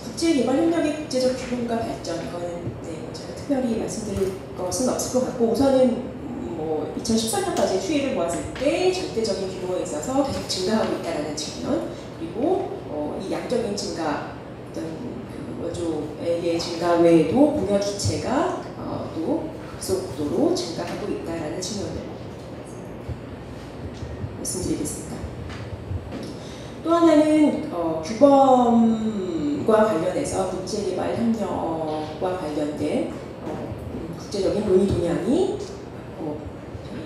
국제개발협력의 국제적 규모과 발전, 이거는 제가 특별히 말씀드릴 것은 없을 것 같고, 우선은 2014년까지 추이를 보았을 때 절대적인 규모에 있어서 계속 증가하고 있다는 측면, 그리고 이 양적인 증가, 어떤 원조의 증가 외에도 공여 주체가 또 급속도로 증가하고 있다는 측면을 말씀드리겠습니다. 또 하나는 규범과 관련해서 국제개발협력과 관련된 국제적인 논의 동향이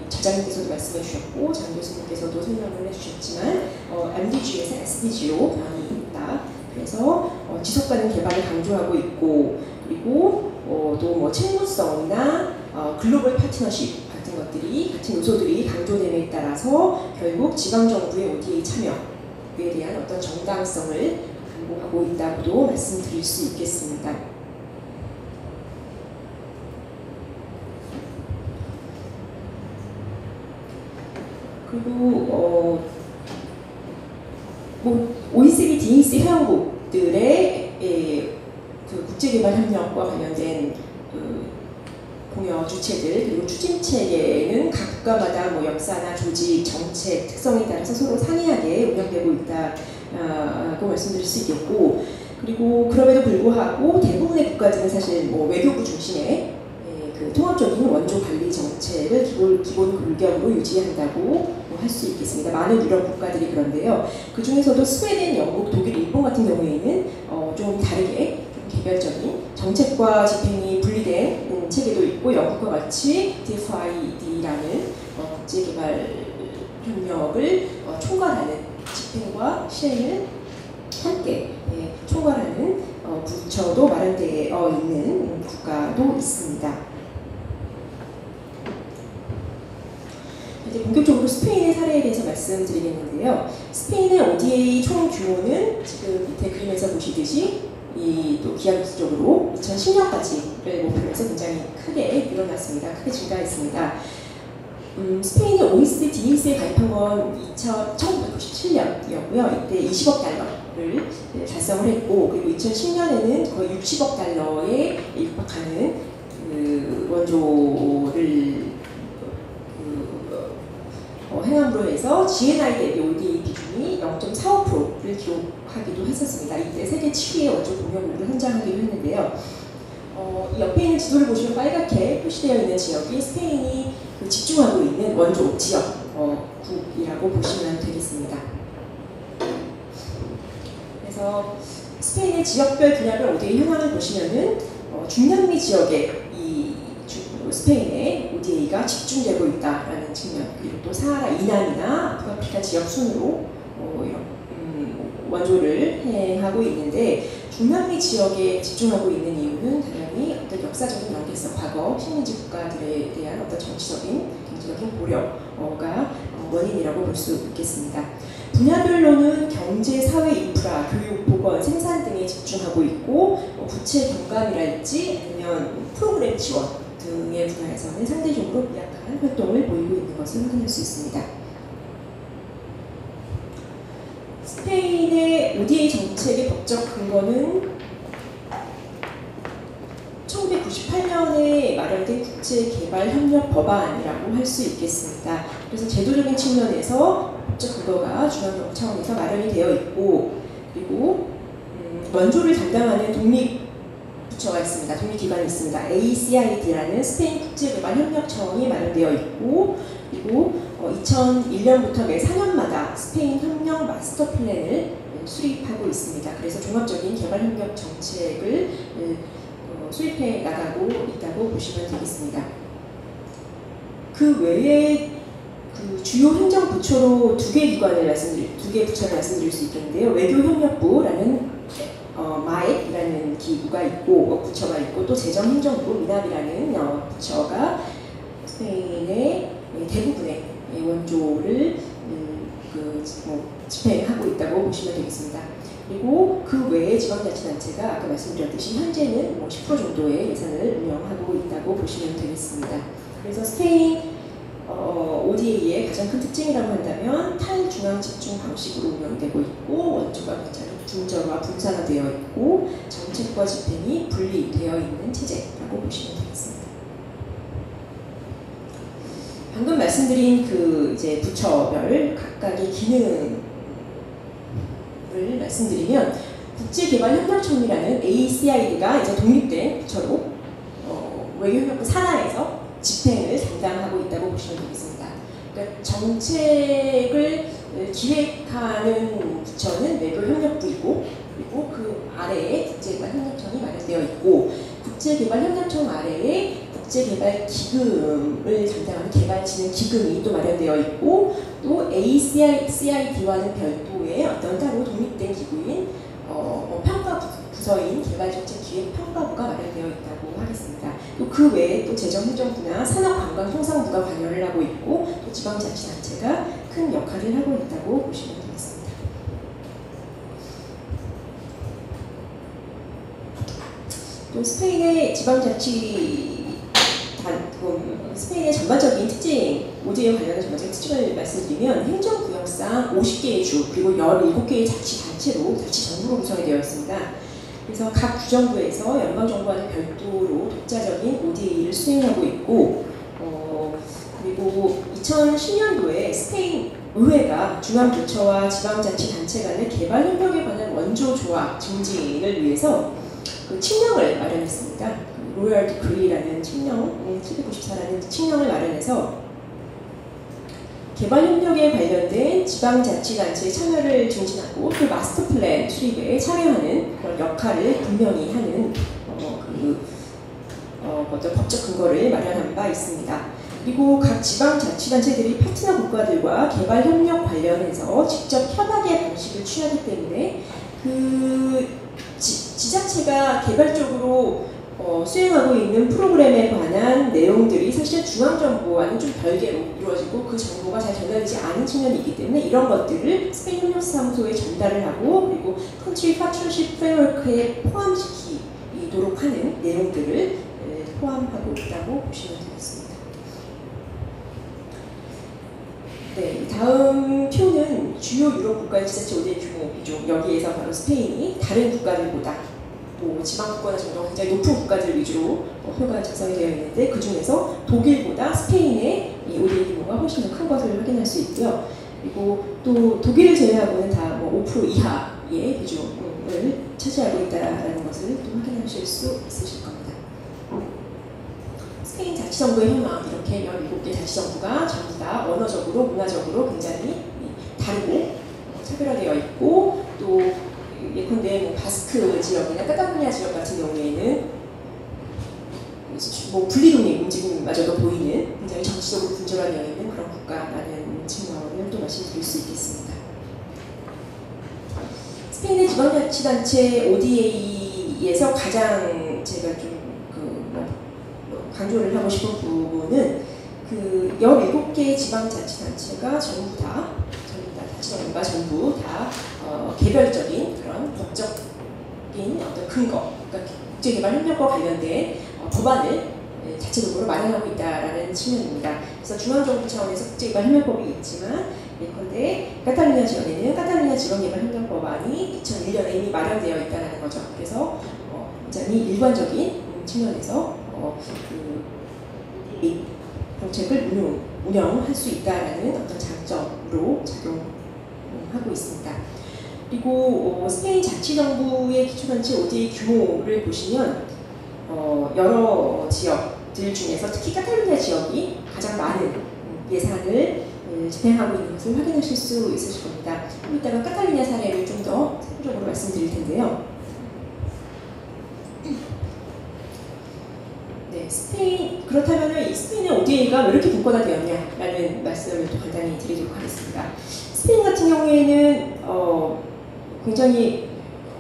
차장님께서도 말씀해 주셨고 장 교수님께서도 설명을 해주셨지만 MDG에서 SDG로 변이 있다. 그래서 지속가능 개발을 강조하고 있고, 그리고 또 책무성이나 글로벌 파트너십 같은 것들이, 같은 요소들이 강조됨에 따라서 결국 지방정부의 ODA 참여에 대한 어떤 정당성을 강조하고 있다고도 말씀드릴 수 있겠습니다. 그리고 OECD, DEC 회원국들의 그 국제개발협력과 관련된 공여 주체들, 그리고 추진 체계는 각 국가마다 역사나 조직, 정책, 특성에 따라서 서로 상이하게 운영되고 있다고 말씀드릴 수 있겠고, 그리고 그럼에도 불구하고 대부분의 국가들은 사실 외교부 중심의 그 통합적인 원조 관리 정책을 기본 골격으로 유지한다고 할 수 있겠습니다. 많은 유럽 국가들이 그런데요. 그 중에서도 스웨덴, 영국, 독일, 일본 같은 경우에는 좀 다르게 좀 개별적인 정책과 집행이 분리된 체계도 있고, 영국과 같이 DFID라는 국제개발 협력을 총괄하는 집행과 실행을 함께 총괄하는 부처도 마련되어 있는 국가도 있습니다. 이제 본격적으로 스페인의 사례에 대해서 말씀드리겠는데요. 스페인의 ODA 총 규모는 지금 밑에 그림에서 보시듯이 또 기하급수적으로 2010년까지를 목표로 해서 굉장히 크게 늘어났습니다. 크게 증가했습니다. 스페인이 OECD, DEC에 가입한 건 1997년이었고요. 이때 20억 달러를 달성을 했고, 그리고 2010년에는 거의 60억 달러에 육박하는 원조를 행함으로 해서 GNI 대비 ODA 비중이 0.45%를 기록하기도 했었습니다. 이때 세계 7위의 원조 공여국으로 선정하기도 했는데요. 이 옆에 있는 지도를 보시면 빨갛게 표시되어 있는 지역이 스페인이 집중하고 있는 원조 지역국이라고 보시면 되겠습니다. 그래서 스페인의 지역별 분야별 ODA 현황을 보시면은 중남미 지역에 스페인의 ODA가 집중되고 있다라는 측면, 그리고 또 사하라 이남이나 북아프리카 지역 순으로 원조를 행하고 있는데, 중남미 지역에 집중하고 있는 이유는 당연히 어떤 역사적인 연계성, 과거 식민지 국가들에 대한 어떤 정치적인, 경제적인 고려가 원인이라고 볼 수 있겠습니다. 분야별로는 경제, 사회 인프라, 교육, 보건, 생산 등에 집중하고 있고, 부채 경감이랄지 아니면 프로그램 지원 등의 분야에서는 상대적으로 미약한 활동을 보이고 있는 것을 확인할 수 있습니다. 스페인의 ODA 정책의 법적 근거는 1998년에 마련된 국제개발협력 법안이라고 할 수 있겠습니다. 그래서 제도적인 측면에서 법적 근거가 중앙정부 차원에서 마련이 되어 있고, 그리고 원조를 담당하는 독립부처가 있습니다. 독립기관이 있습니다. ACID라는 스페인 국제개발협력 차원이 마련되어 있고, 그리고 2001년부터 매 4년마다 스페인 협력 마스터 플랜을 수립하고 있습니다. 그래서 종합적인 개발협력 정책을 수립해 나가고 있다고 보시면 되겠습니다. 그 외에 그 주요 행정부처로 두 개 부처를 말씀드릴 수 있겠는데요. 외교협력부라는 마액이라는 기구가 있고, 부처가 있고, 또 재정행정부 미납이라는 부처가 스페인의 대부분의 원조를 집행하고 있다고 보시면 되겠습니다. 그리고 그 외에 지방자치단체가 아까 말씀드렸듯이 현재는 10% 정도의 예산을 운영하고 있다고 보시면 되겠습니다. 그래서 스페인 ODA의 가장 큰 특징이라고 한다면 탈중앙 집중 방식으로 운영되고 있고, 원조가 굉장히 중저와 분산화되어 있고, 정책과 집행이 분리되어 있는 체제라고 보시면 되겠습니다. 방금 말씀드린 그 이제 부처별 각각의 기능을 말씀드리면, 국제개발협력청이라는 ACID가 이제 독립된 부처로 외교협력부 산하에서 집행을 담당하고 있다고 보시면 되겠습니다. 그러니까 정책을 기획하는 부처는 외교협력부이고, 그리고 그 아래에 국제개발협력청이 마련되어 있고, 국제개발협력청 아래에 국제개발기금을 담당하는 개발진흥기금이 또 마련되어 있고, 또 ACID와는 별도의 어떤 따로 독립된 기구인 평가부서인 개발정책기획평가부가 마련되어 있다고 하겠습니다. 또 그 외에 또 재정행정부나 산업관광통상부가 관여를 하고 있고, 또 지방자치단체가 큰 역할을 하고 있다고 보시면 되겠습니다. 또 스페인의 스페인의 전반적인 특징, ODA에 관련된 전반적인 특징을 말씀드리면, 행정구역상 50개의 주, 그리고 17개의 자치단체로, 자치정부로 구성이 되어 있습니다. 그래서 각 구정부에서 연방정부와는 별도로 독자적인 ODA를 수행하고 있고, 그리고 2010년도에 스페인 의회가 중앙부처와 지방자치단체 간의 개발협력에 관한 원조조합 증진을 위해서 그 칙령을 마련했습니다. 로열 디크리라는 칙령, 794라는 칙령을 마련해서 개발협력에 관련된 지방자치단체의 참여를 증진하고, 또 마스터 플랜 수립에 참여하는 그런 역할을 분명히 하는 어떤 법적 근거를 마련한 바 있습니다. 그리고 각 지방자치단체들이 파트너 국가들과 개발협력 관련해서 직접 협약의 방식을 취하기 때문에 그 지자체가 개발적으로 수행하고 있는 프로그램에 관한 내용들이 사실 중앙정부와는 좀 별개로 이루어지고, 그 정보가 잘 전달되지 않은 측면이 있기 때문에 이런 것들을 스페인 협력사무소에 전달을 하고, 그리고 컨트리 파트너십 프레임워크에 포함시키도록 하는 내용들을 포함하고 있다고 보시면 되겠습니다. 네, 다음 표는 주요 유럽 국가의 지자체 ODA 규모 비중, 여기에서 바로 스페인이 다른 국가들보다 또 지방국가나 정도가 굉장히 높은 국가들 위주로 표가 작성이 되어 있는데, 그 중에서 독일보다 스페인의 이 ODA 규모가 훨씬 더 큰 것을 확인할 수 있고요. 그리고 또 독일을 제외하고는 다 5% 이하의 비중을 차지하고 있다는 것을 또 확인하실 수 있으실 겁니다. 스페인 자치정부의 현황, 이렇게 17개 자치정부가 전부 다 언어적으로, 문화적으로 굉장히 다르고 차별화되어 있고, 또 예컨대 뭐 바스크 지역이나 카탈루냐 지역 같은 경우에는 뭐 분리독립 움직임마저도 보이는 굉장히 정치적으로 분절한 여 있는 그런 국가라는 측면을 또 말씀드릴 수 있겠습니다. 스페인의 지방자치단체 ODA에서 가장 제가 좀 강조를 하고 싶은 부분은 그 17개의 지방자치단체가 전부 다 자치정부가 전부 다 개별적인 그런 법적인 어떤 근거, 그러니까 국제개발협력과 관련된 법안을 자체적으로 마련하고 있다라는 측면입니다. 그래서 중앙정부 차원에서 국제개발협력법이 있지만 예컨대 카탈루냐 지역에는 카탈루냐 지방개발협력법안이 2001년에 이미 마련되어 있다는 거죠. 그래서 굉장히 일관적인 측면에서 이 정책을 운영할 수 있다라는 어떤 장점으로 작용하고 있습니다. 그리고 스페인 자치정부의 기초단체 ODA 규모를 보시면 여러 지역들 중에서 특히 카탈루냐 지역이 가장 많은 예산을 집행하고 있는 것을 확인하실 수 있으실 겁니다. 좀 이따가 카탈루냐 사례를 좀 더 세부적으로 말씀드릴 텐데요. 네, 그렇다면 이 스페인의 ODA가 왜 이렇게 분권화되었냐라는 말씀을 또 간단히 드리도록 하겠습니다. 스페인 같은 경우에는 굉장히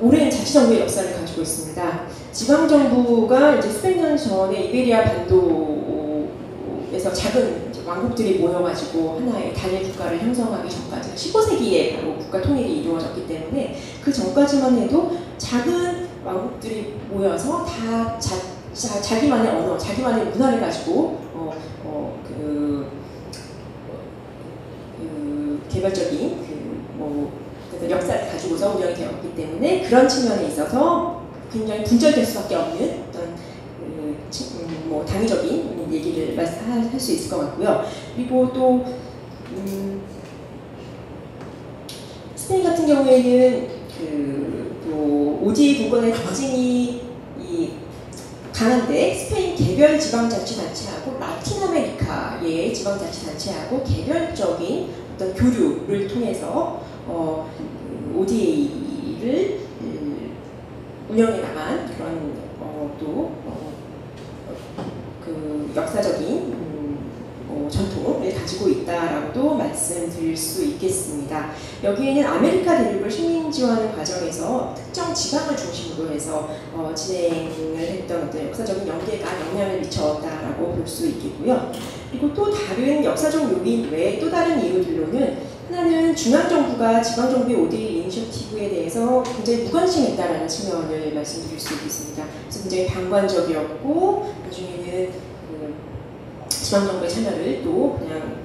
오랜 자치정부의 역사를 가지고 있습니다. 지방정부가 이제 수백 년 전에 이베리아 반도에서 작은 왕국들이 모여가지고 하나의 단일 국가를 형성하기 전까지 15세기에 바로 국가 통일이 이루어졌기 때문에 그 전까지만 해도 작은 왕국들이 모여서 다 자기만의 언어, 자기만의 문화를 가지고 개별적인 역사를 가지고서 운영이 되었기 때문에 그런 측면에 있어서 굉장히 분절될 수밖에 없는 어떤 당위적인 얘기를 할 수 있을 것 같고요. 그리고 또 스페인 같은 경우에는 또 ODA 분권의 특징이 강한데 스페인 개별 지방자치단체하고 라틴 아메리카의 지방자치단체하고 개별적인 어떤 교류를 통해서 ODA를 운영해 나간 그런 그 역사적인 전통을 가지고 있다라고도 말씀드릴 수 있겠습니다. 여기에는 아메리카 대륙을 식민 지원하는 과정에서 특정 지방을 중심으로 해서 진행을 했던 어떤 역사적인 연계가 영향을 미쳤다라고 볼 수 있겠고요. 그리고 또 다른 역사적 요인 외에 또 다른 이유들로는 하나는 중앙정부가 지방정부의 ODA 이니셔티브에 대해서 굉장히 무관심했다라는 측면을 말씀드릴 수 있겠습니다. 그래서 굉장히 방관적이었고 나중에는 지방정부의 참여를 또 그냥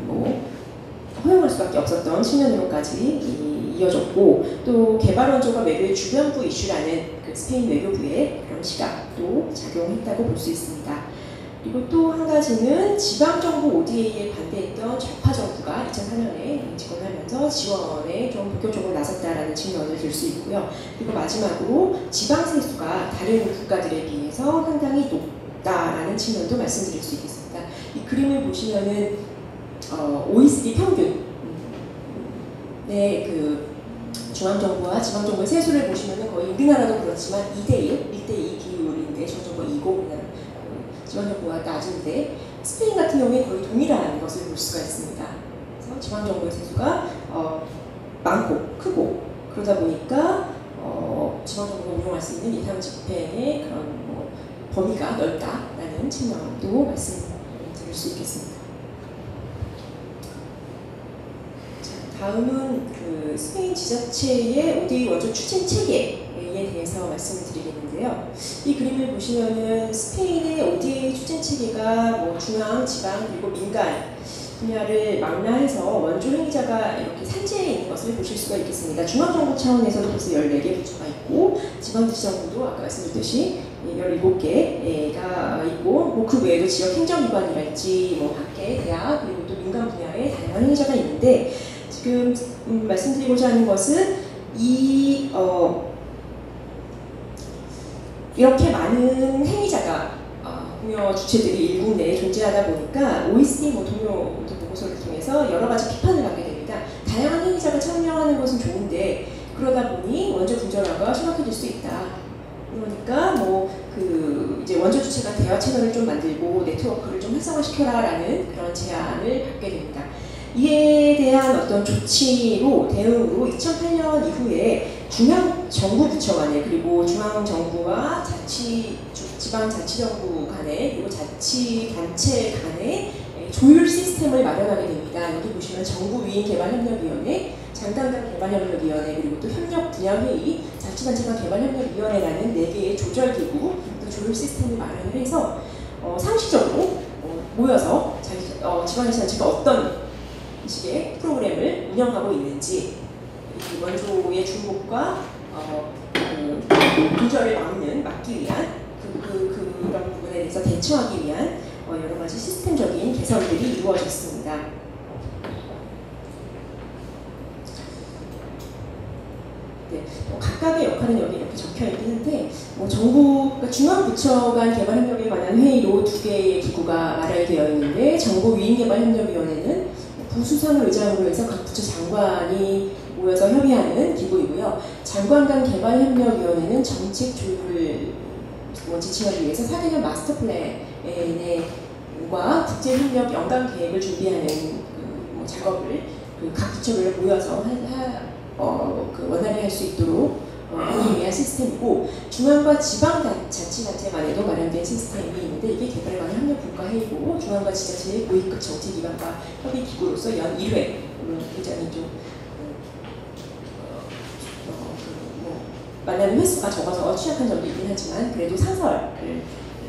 허용할 수밖에 없었던 측면으로까지 이어졌고 또 개발원조가 외교의 주변부 이슈라는 그 스페인 외교부의 그런 시각도 작용했다고 볼 수 있습니다. 그리고 또 한 가지는 지방정부 ODA에 반대했던 좌파 정부가 2004년에 집권하면서 지원에 좀 본격적으로 나섰다라는 측면을 들 수 있고요. 그리고 마지막으로 지방 세수가 다른 국가들에 비해서 상당히 높다라는 측면도 말씀드릴 수 있겠습니다. 이 그림을 보시면은 OECD 평균의 그 중앙정부와 지방정부의 세수를 보시면은 거의 우리나라도 그렇지만 2대1, 1대2 비율인데 중앙정부가 2고 지방정부가 낮은데 스페인 같은 경우에 거의 동일한 것을 볼 수가 있습니다. 그래서 지방정부의 세수가 많고 크고 그러다 보니까 지방정부가 운영할 수 있는 예산 집행의 그런 범위가 넓다라는 측면도 말씀드릴 수 있겠습니다. 자, 다음은 그 스페인 지자체의 ODA 원조 추진 체계에 대해서 말씀을 드리겠는데요. 이 그림을 보시면은 스페인의 ODA 추진 체계가 중앙, 지방 그리고 민간 분야를 망라해서 원조 행위자가 이렇게 산재해 있는 것을 보실 수가 있겠습니다. 중앙정부 차원에서도 벌써 14개 부처가 있고 지방자치정부도 아까 말씀드렸듯이 17개가 있고 그 외에도 지역 행정기관이랄지 학계, 대학 그리고 또 민간 분야의 다양한 행위자가 있는데 지금 말씀드리고자 하는 것은 이렇게 많은 행위자가 공여 주체들이 일국 내에 존재하다 보니까 OECD 동료 보고서를 통해서 여러 가지 비판을 받게 됩니다. 다양한 행위자가 참여하는 것은 좋은데 그러다 보니 원조 분절화가 심각해질 수 있다. 그러니까 이제 원조 주체가 대화 채널을 좀 만들고 네트워크를 좀 활성화시켜라라는 그런 제안을 받게 됩니다. 이에 대한 어떤 조치로 대응으로 2008년 이후에 중앙 정부 부처 간에 그리고 중앙 정부와 지방 자치정부 간에 그리고 자치단체 간에 조율 시스템을 마련하게 됩니다. 여기 보시면 정부 위인 개발협력위원회, 장단간 개발협력위원회, 그리고 또 협력 분야회의, 자치단체 간 개발협력위원회라는 4개의 조절기구, 또 조율 시스템을 마련을 해서 상시적으로 모여서 지방자치단체가 어떤 식의 프로그램을 운영하고 있는지, 원조의 중복과 분절을 막기 위한 그런 부분에 대해서 대처하기 위한 여러 가지 시스템적인 개선들이 이루어졌습니다. 네, 각각의 역할은 여기 이렇게 적혀 있긴 한데, 그러니까 중앙부처 간 개발협력에 관한 회의로 2개의 기구가 마련이 되어 있는데, 정부 위인개발협력위원회는 부수상을 의장으로 해서 각 부처 장관이 모여서 협의하는 기구이고요. 장관 간 개발협력위원회는 정책 조율을 지침하기 위해서 4개년 마스터 플랜과 국제협력 연간 계획을 준비하는 작업을 각 부처별로 모여서 원활히 할 수 있도록 하기 위한 시스템이고, 중앙과 지방 자치단체만에도 마련된 시스템이 있는데, 이게 개발에 관한 협력분과회의고, 중앙과 지자체의 고위급 정책기관과 협의기구로서 연 1회, 물론 굉장히 좀 만나는 횟수가 적어서 취약한 점도 있긴 하지만 그래도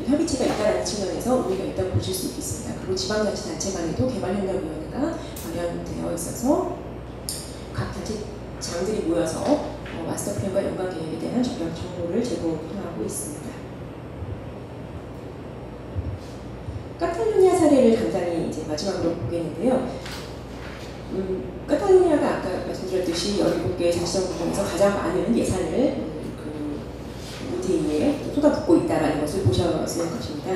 협의체가 있다는 측면에서 의미가 있다고 보실 수 있겠습니다. 그리고 지방자치단체 간에도 개발협력위원회가 마련되어 있어서 각 자치장들이 모여서 마스터플랜과 연관계획에 대한 정보를 제공하고 있습니다. 카탈루냐 사례를 간단히 이제 마지막으로 보겠는데요. 카탈루냐가 아까 말씀드렸듯이 17개의 자치정부 중에서 가장 많은 예산을 ODA에 쏟아붓고 있다는 것을 보셨을 것입니다.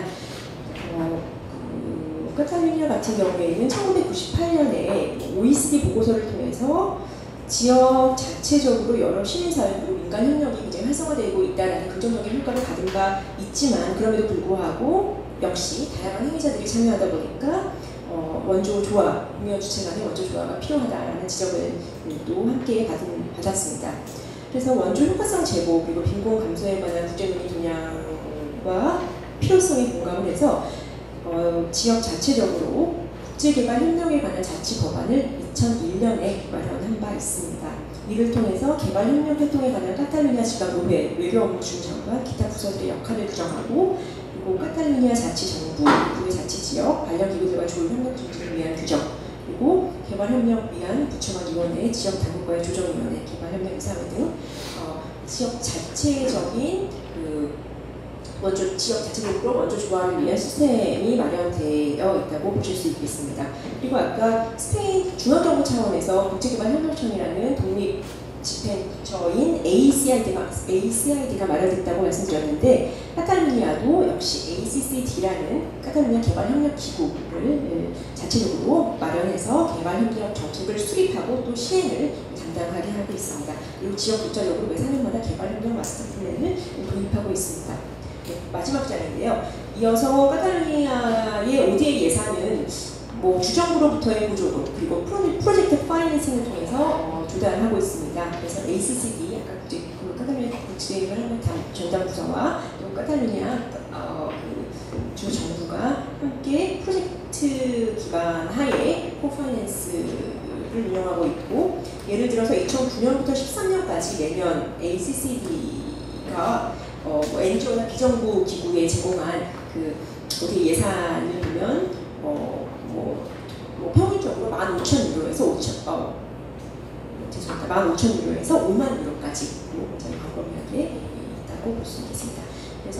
카탈루냐 같은 경우에는 1998년에 OECD 보고서를 통해서 지역 자체적으로 여러 시민사회 그리고 민간 협력이 굉장히 활성화되고 있다는 긍정적인 효과를 받은 바 있지만, 그럼에도 불구하고 역시 다양한 행위자들이 참여하다 보니까 원조 조화, 공여 주체 간의 원조 조화가 필요하다라는 지적을 또 함께 받았습니다. 그래서 원조 효과성 제고 그리고 빈곤 감소에 관한 국제논의 동향과 필요성에 공감을 해서 지역 자체적으로 국제개발 협력에 관한 자치 법안을 2001년에 마련한 바 있습니다. 이를 통해서 개발협력 활동에 관한 카탈루냐 지방의회, 외교업무중장관, 기타 부서들의 역할을 규정하고, 그리고 카탈루냐 자치정부, 국외 자치지역, 관련기구들과 조율협력 증진을 위한 규정, 그리고 개발협력 위한 부처간위원회, 지역당국과의 조정위원회, 개발협력이사회 등 지역 자체적인 지역 자체적으로 원조 조화를 위한 시스템이 마련되어 있다고 보실 수 있겠습니다. 그리고 아까 스페인 중앙정부 차원에서 국제개발협력청이라는 독립 집행처인 ACID가 마련됐다고 말씀드렸는데, 카탈루냐도 역시 ACCD라는 카탈루냐 개발협력기구를 자체적으로 마련해서 개발협력 정책을 수립하고 또 시행을 담당하게 하고 있습니다. 그리고 지역 국가적으로 매 4년마다 개발협력 마스터 플랜을 도입하고 있습니다. 네, 마지막 자리인데요. 이어서 카탈루냐의 ODA 예산은 주정부로부터의 보조금 그리고 프로젝트 파이낸싱을 통해서 조달하고 있습니다. 그래서 ACCD, 아까 카탈루냐 국제개발협력 전담 부서와 또 카탈루냐 주 정부가 함께 프로젝트 기반 하에 코파이낸스를 운영하고 있고, 예를 들어서 2009년부터 13년까지 매년 ACCD가 NGO나 비정부 기구에 제공한 어디 예산을 보면 평균적으로 15,000유로에서 15,000유로에서 5만 유로까지 굉장히 광범위하게 있다고 볼 수 있겠습니다. 그래서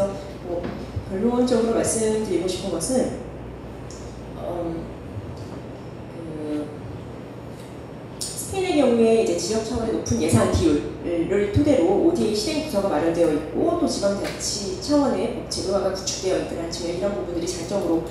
결론적으로 말씀드리고 싶은 것은 스페인의 경우에 이제 지역 차원의 높은 예산 비율을 토대로 ODA 실행 부서가 마련되어 있고, 또 지방자치 차원의 법 제도화가 구축되어 있다는 측면, 이런 부분들이 장점으로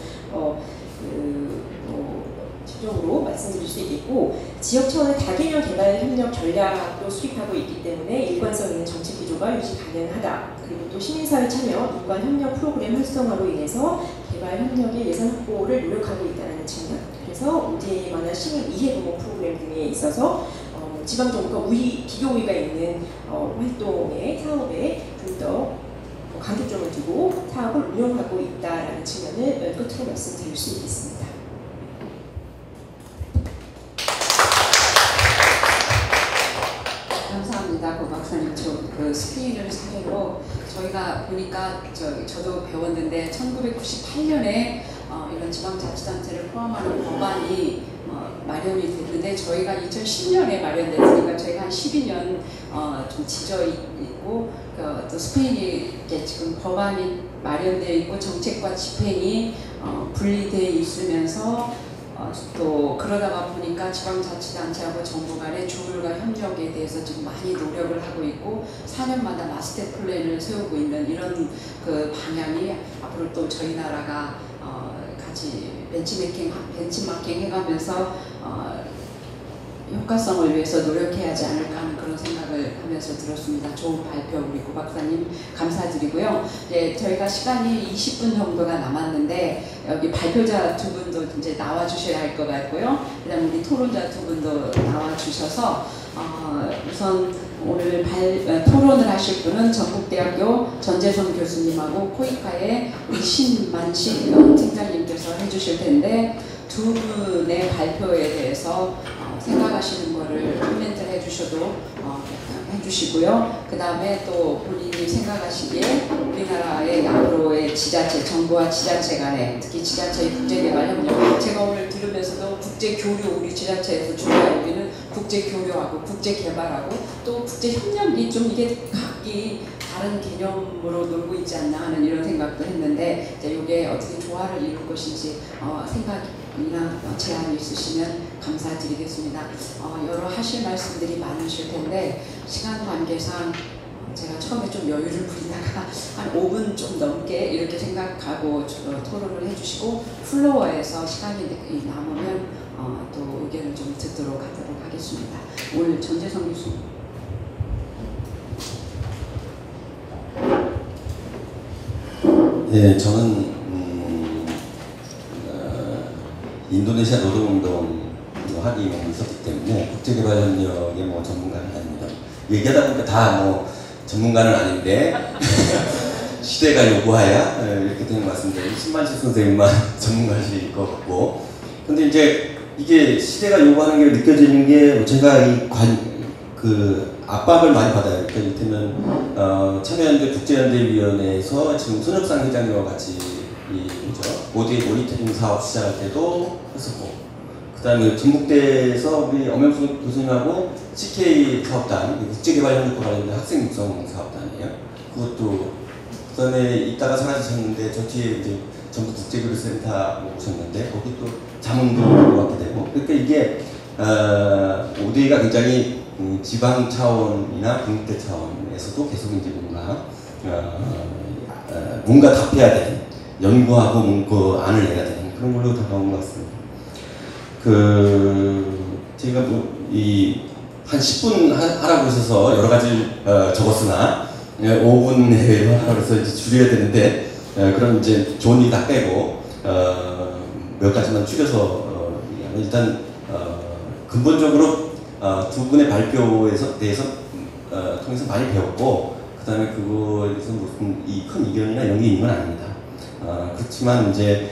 적으로 말씀드릴 수 있겠고, 지역 차원의 다개년 개발 협력 전략도 수립하고 있기 때문에 일관성 있는 정책 기조가 유지 가능하다. 그리고 또 시민사회 참여, 민관 협력 프로그램 활성화로 인해서 개발 협력의 예산 확보를 노력하고 있다는 측면. 그래서 ODA에 관한 시민 이해 부모 프로그램 등에 있어서 지방 정부가 기교 우위가 있는 활동에 사업에 좀 더 강조점을 두고 사업을 운영하고 있다라는 측면을 끝으로 말씀드릴 수 있겠습니다. 감사합니다. 고 박사님. 그 스크린을 사례로 저희가 보니까 저도 배웠는데 1998년에 이런 지방자치단체를 포함하는 법안이 마련이 됐는데 저희가 2010년에 마련됐으니까 저희가 한 12년 좀 지져 있고 또 스페인이 지금 법안이 마련되어 있고 정책과 집행이 분리되어 있으면서 또 그러다가 보니까 지방자치단체하고 정부 간의 조율과 협력에 대해서 지금 많이 노력을 하고 있고 4년마다 마스터 플랜을 세우고 있는 이런 그 방향이 앞으로 또 저희 나라가 같이 벤치마킹 해가면서 효과성을 위해서 노력해야 하지 않을까 하는 그런 생각을 하면서 들었습니다. 좋은 발표 우리 고 박사님 감사드리고요. 네, 저희가 시간이 20분 정도가 남았는데 여기 발표자 두 분도 이제 나와 주셔야 할 것 같고요. 그다음에 우리 토론자 두 분도 나와 주셔서 우선 오늘 토론을 하실 분은 전국대학교 전재성 교수님하고 코이카의 우리 신만식 팀장님께서 해주실 텐데 두 분의 발표에 대해서 생각하시는 거를 코멘트 해주셔도 해주시고요. 그 다음에 또 본인이 생각하시기에 우리나라의 앞으로의 지자체, 정부와 지자체 간에 특히 지자체의 국제개발 협력, 제가 오늘 들으면서도 국제교류, 우리 지자체에서 중요한 여기는 국제교류하고 국제개발하고 또 국제협력이 좀 이게 각기 다른 개념으로 놀고 있지 않나 하는 이런 생각도 했는데 이게 어떻게 조화를 이룰 것인지 생각이나 제안이 있으시면 감사드리겠습니다. 여러 하실 말씀들이 많으실 텐데 시간 관계상 제가 처음에 좀 여유를 부리다가 한 5분 좀 넘게 이렇게 생각하고 토론을 해주시고 플로어에서 시간이 남으면 또 의견을 좀 듣도록 하도록 하겠습니다. 오늘 전재성 교수님. 네, 저는 인도네시아 노동운동 학위가 있었기 때문에 국제개발협력의 전문가는 아닙니다. 얘기하다 보니까 다 전문가는 아닌데 시대가 요구하여 이렇게 된 것 같습니다. 신만식 선생님만 전문가실 것 같고, 근데 이제 이게 시대가 요구하는 게 느껴지는 게 제가 그 압박을 많이 받아요. 그러니까 이를테면 참여연대 국제연대위원회에서 지금 손혁상 회장님과 같이 ODA 모니터링 사업 시작할 때도 했었고, 그 다음에 전북대에서 우리 엄영수 교수님하고 CK 사업단, 국제개발협력과 관련된 학생 육성 사업단이에요. 그것도 그 다음에 이따가 사라지셨는데 저 뒤에 이제 전북국제교류센터 오셨는데 거기 또 자문도 맡게 되고, 그러니까 이게 ODA가 굉장히 지방 차원이나 국대 차원에서도 계속 이제 뭔가 답해야 되는, 연구하고 뭔가 안을 내야 되는 그런 걸로 다가온 것 같습니다. 제가 한 10분 하라고 하셔서 여러 가지 적었으나 5분 내외로 하라고 해서 이제 줄여야 되는데, 그럼 이제 좋은 얘기 다 빼고 몇 가지만 줄여서 일단 근본적으로 두 분의 발표에서 대해서 통해서 많이 배웠고, 그 다음에 그거에서 무슨 큰 이견이나 이런 게 있는 건 아닙니다. 그렇지만 이제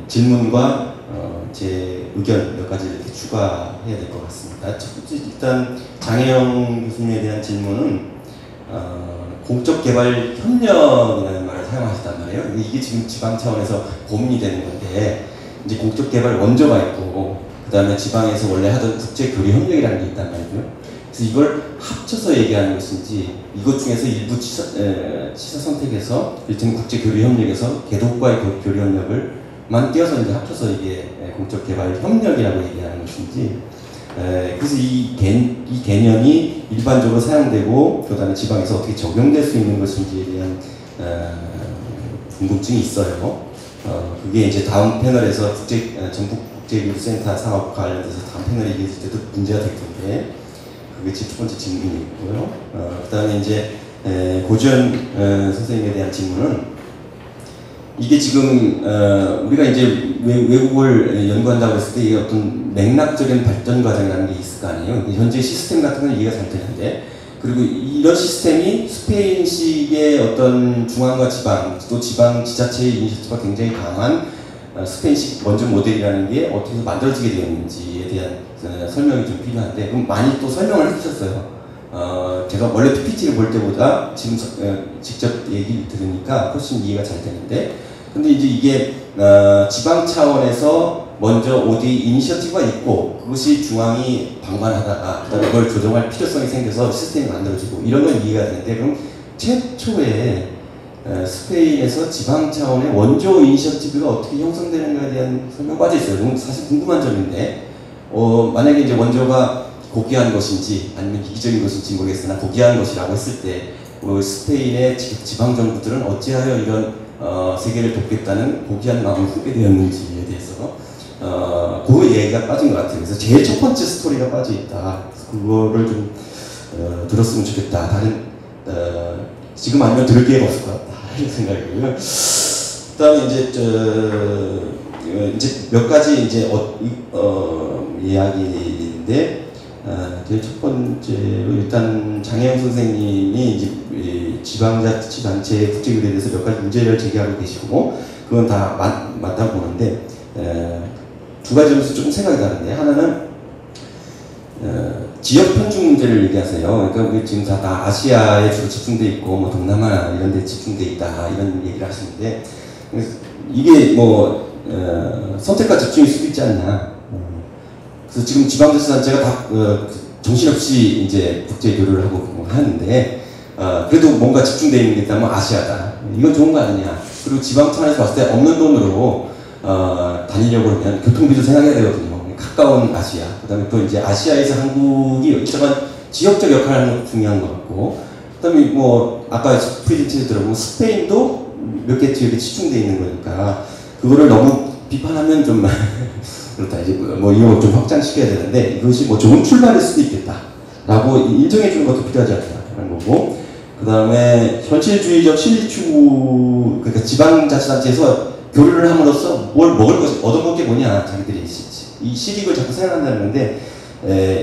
질문과 제 의견 몇 가지 이렇게 추가해야 될 것 같습니다. 첫 번째, 일단 장혜영 교수님에 대한 질문은 공적개발 협력이라는 말을 사용하셨단 말이에요. 이게 지금 지방 차원에서 고민이 되는 건데, 이제 공적개발 원조가 있고 그 다음에 지방에서 원래 하던 국제교류협력이라는 게 있단 말이죠. 그래서 이걸 합쳐서 얘기하는 것인지, 이것 중에서 일부 취사 선택해서 일단 국제교류협력에서 개독과의 교류협력을만 띄어서 이제 합쳐서 이게 공적개발협력이라고 얘기하는 것인지, 그래서 이 개념이 일반적으로 사용되고 그다음에 지방에서 어떻게 적용될 수 있는 것인지에 대한 궁금증이 있어요. 그게 이제 다음 패널에서 전북 국제교류센터 산업 관련돼서 다음 패널에 얘기했을 때도 문제가 될 텐데 그게 첫 번째 질문이고요. 그다음에 이제 고지현 선생님에 대한 질문은 이게 지금 우리가 이제 외국을 연구한다고 했을 때 이게 어떤 맥락적인 발전 과정이라는 게 있을 거 아니에요. 현재 시스템 같은 건 이해가 잘 되는데 그리고 이런 시스템이 스페인식의 어떤 중앙과 지방 또 지방 지자체의 이니셔티브가 굉장히 강한 스페인식 원전 모델이라는 게 어떻게 해서 만들어지게 되었는지에 대한 설명이 좀 필요한데 그럼 많이 또 설명을 해주셨어요. 제가 원래 PPT를 볼 때보다 지금 직접 얘기를 들으니까 훨씬 이해가 잘 되는데 근데 이제 이게 지방 차원에서 먼저 OD 이니셔티브가 있고 그것이 중앙이 방관하다가 그다음에 그걸 조정할 필요성이 생겨서 시스템이 만들어지고 이런 건 이해가 되는데 그럼 최초에 스페인에서 지방 차원의 원조 이니셔티브가 어떻게 형성되는가에 대한 설명 빠져 있어요. 사실 궁금한 점인데 만약에 이제 원조가 고귀한 것인지 아니면 이기적인 것인지 모르겠으나 고귀한 것이라고 했을 때 스페인의 지방 정부들은 어찌하여 이런 세계를 돕겠다는 고귀한 마음을 품게 되었는지에 대해서 그 얘기가 빠진 것 같아요. 그래서 제일 첫 번째 스토리가 빠져 있다. 그거를 좀 들었으면 좋겠다. 다른 지금 아니면 들을 기회가 없을 것 같다. 이런 생각이고요. 그다음에 이제 몇 가지 이제 이야기인데. 제일 첫 번째로 일단 장혜영 선생님이 이제 지방자치단체 국제교류에 대해서 몇 가지 문제를 제기하고 계시고 그건 다 맞다고 보는데 두 가지 점에서 조금 생각이 다른데 하나는 지역 편중 문제를 얘기하세요. 그러니까 우리 지금 다 아시아에 주로 집중돼 있고 뭐 동남아 이런 데 집중돼 있다 이런 얘기를 하시는데 이게 뭐 선택과 집중일 수도 있지 않나. 그래서 지금 지방자치단체가 다 정신없이 이제 국제교류를 하고 하는데 그래도 뭔가 집중되어 있는 게 있다면 아시아다. 이건 좋은 거 아니냐. 그리고 지방 차원에서 봤을 때 없는 돈으로 다니려고 하면 교통비도 생각해야 되거든요. 가까운 아시아. 그 다음에 또 이제 아시아에서 한국이 일정한 지역적 역할을 하는 것도 중요한 것 같고 그 다음에 뭐 아까 프리젠테이션 들어보면 스페인도 몇 개 지역에 집중되어 있는 거니까 그거를 너무 비판하면 좀 그렇다. 이제 뭐 이거 좀 확장시켜야 되는데 이것이 뭐 좋은 출발일 수도 있겠다라고 인정해 주는 것도 필요하지 않다라는 거고 그 다음에 현실주의적 실리 추구 그러니까 지방자치단체에서 교류를 함으로써 뭘 먹을 것이 얻어먹을 게 뭐냐 자기들이 이 실익을 자꾸 생각한다는 건데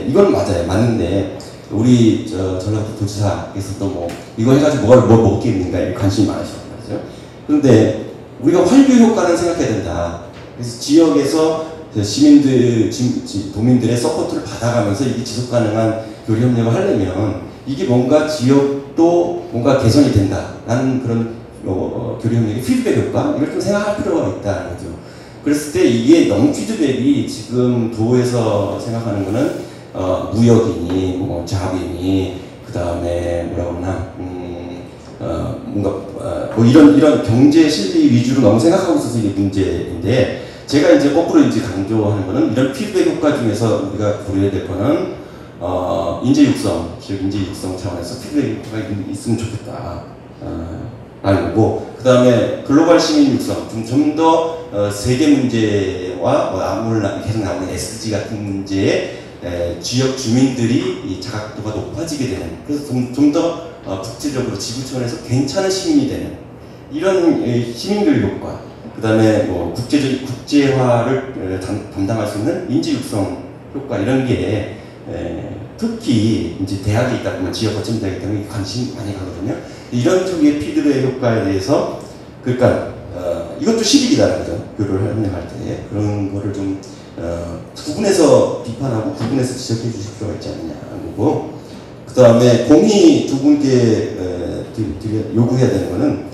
이건 맞아요. 맞는데 우리 전라도 도지사께서도 뭐 이거 해가지고 뭘 먹을 게 있는가에 관심이 많으시고 말이죠. 그런데 우리가 활교 효과는 생각해야 된다. 그래서 지역에서 도민들의 서포트를 받아가면서 이게 지속 가능한 교류 협력을 하려면 이게 뭔가 지역도 뭔가 개선이 된다라는 그런 교류 협력의 피드백 효과 이걸 좀 생각할 필요가 있다는 거죠. 그랬을 때 이게 너무 피드백이 지금 도에서 생각하는 거는 무역이니 뭐 자업이니 그 다음에 뭐라 그러나 뭔가 뭐 이런 경제 실리 위주로 너무 생각하고 있어서 이게 문제인데. 제가 이제 거꾸로 이제 강조하는 거는 이런 피드백 효과 중에서 우리가 고려해야 될 거는 인재 육성, 즉 인재 육성 차원에서 피드백 효과가 있으면 좋겠다 라는 거고 그 다음에 글로벌 시민 육성, 좀 더 세계 문제와 계속 나오는 SDG 같은 문제에 지역 주민들이 이 자각도가 높아지게 되는 그래서 좀 더 국제적으로 지구 차원에서 괜찮은 시민이 되는 이런 시민교육 효과 그 다음에 뭐 국제화를 담당할 수 있는 인재 육성 효과 이런 게 특히 이제 대학에 있다 보면 지역 거점이기 때문에 관심이 많이 가거든요. 이런 쪽의 피드백 효과에 대해서 그러니까 이것도 실익이다라는 거죠. 교류를 협력할 때 그런 거를 좀 구분해서 비판하고 구분해서 지적해 주실 필요가 있지 않느냐는 거고 그 다음에 공히 두 분께 요구해야 되는 거는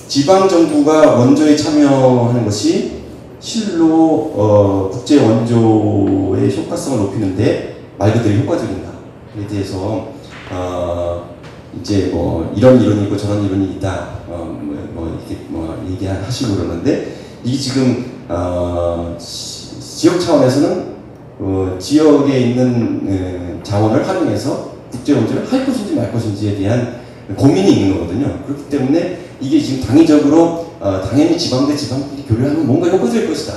지방 정부가 원조에 참여하는 것이 실로 국제 원조의 효과성을 높이는데 말 그대로 효과적인가에 대해서 이제 뭐 이런 이론이 있고 저런 이론이 있다 이렇게 얘기하시고 그러는데 이게 지금 지역 차원에서는 지역에 있는 자원을 활용해서 국제 원조를 할 것인지 말 것인지에 대한 고민이 있는 거거든요. 그렇기 때문에 이게 지금 당위적으로 당연히 지방 대 지방끼리 교류하면 뭔가 효과적일 것이다.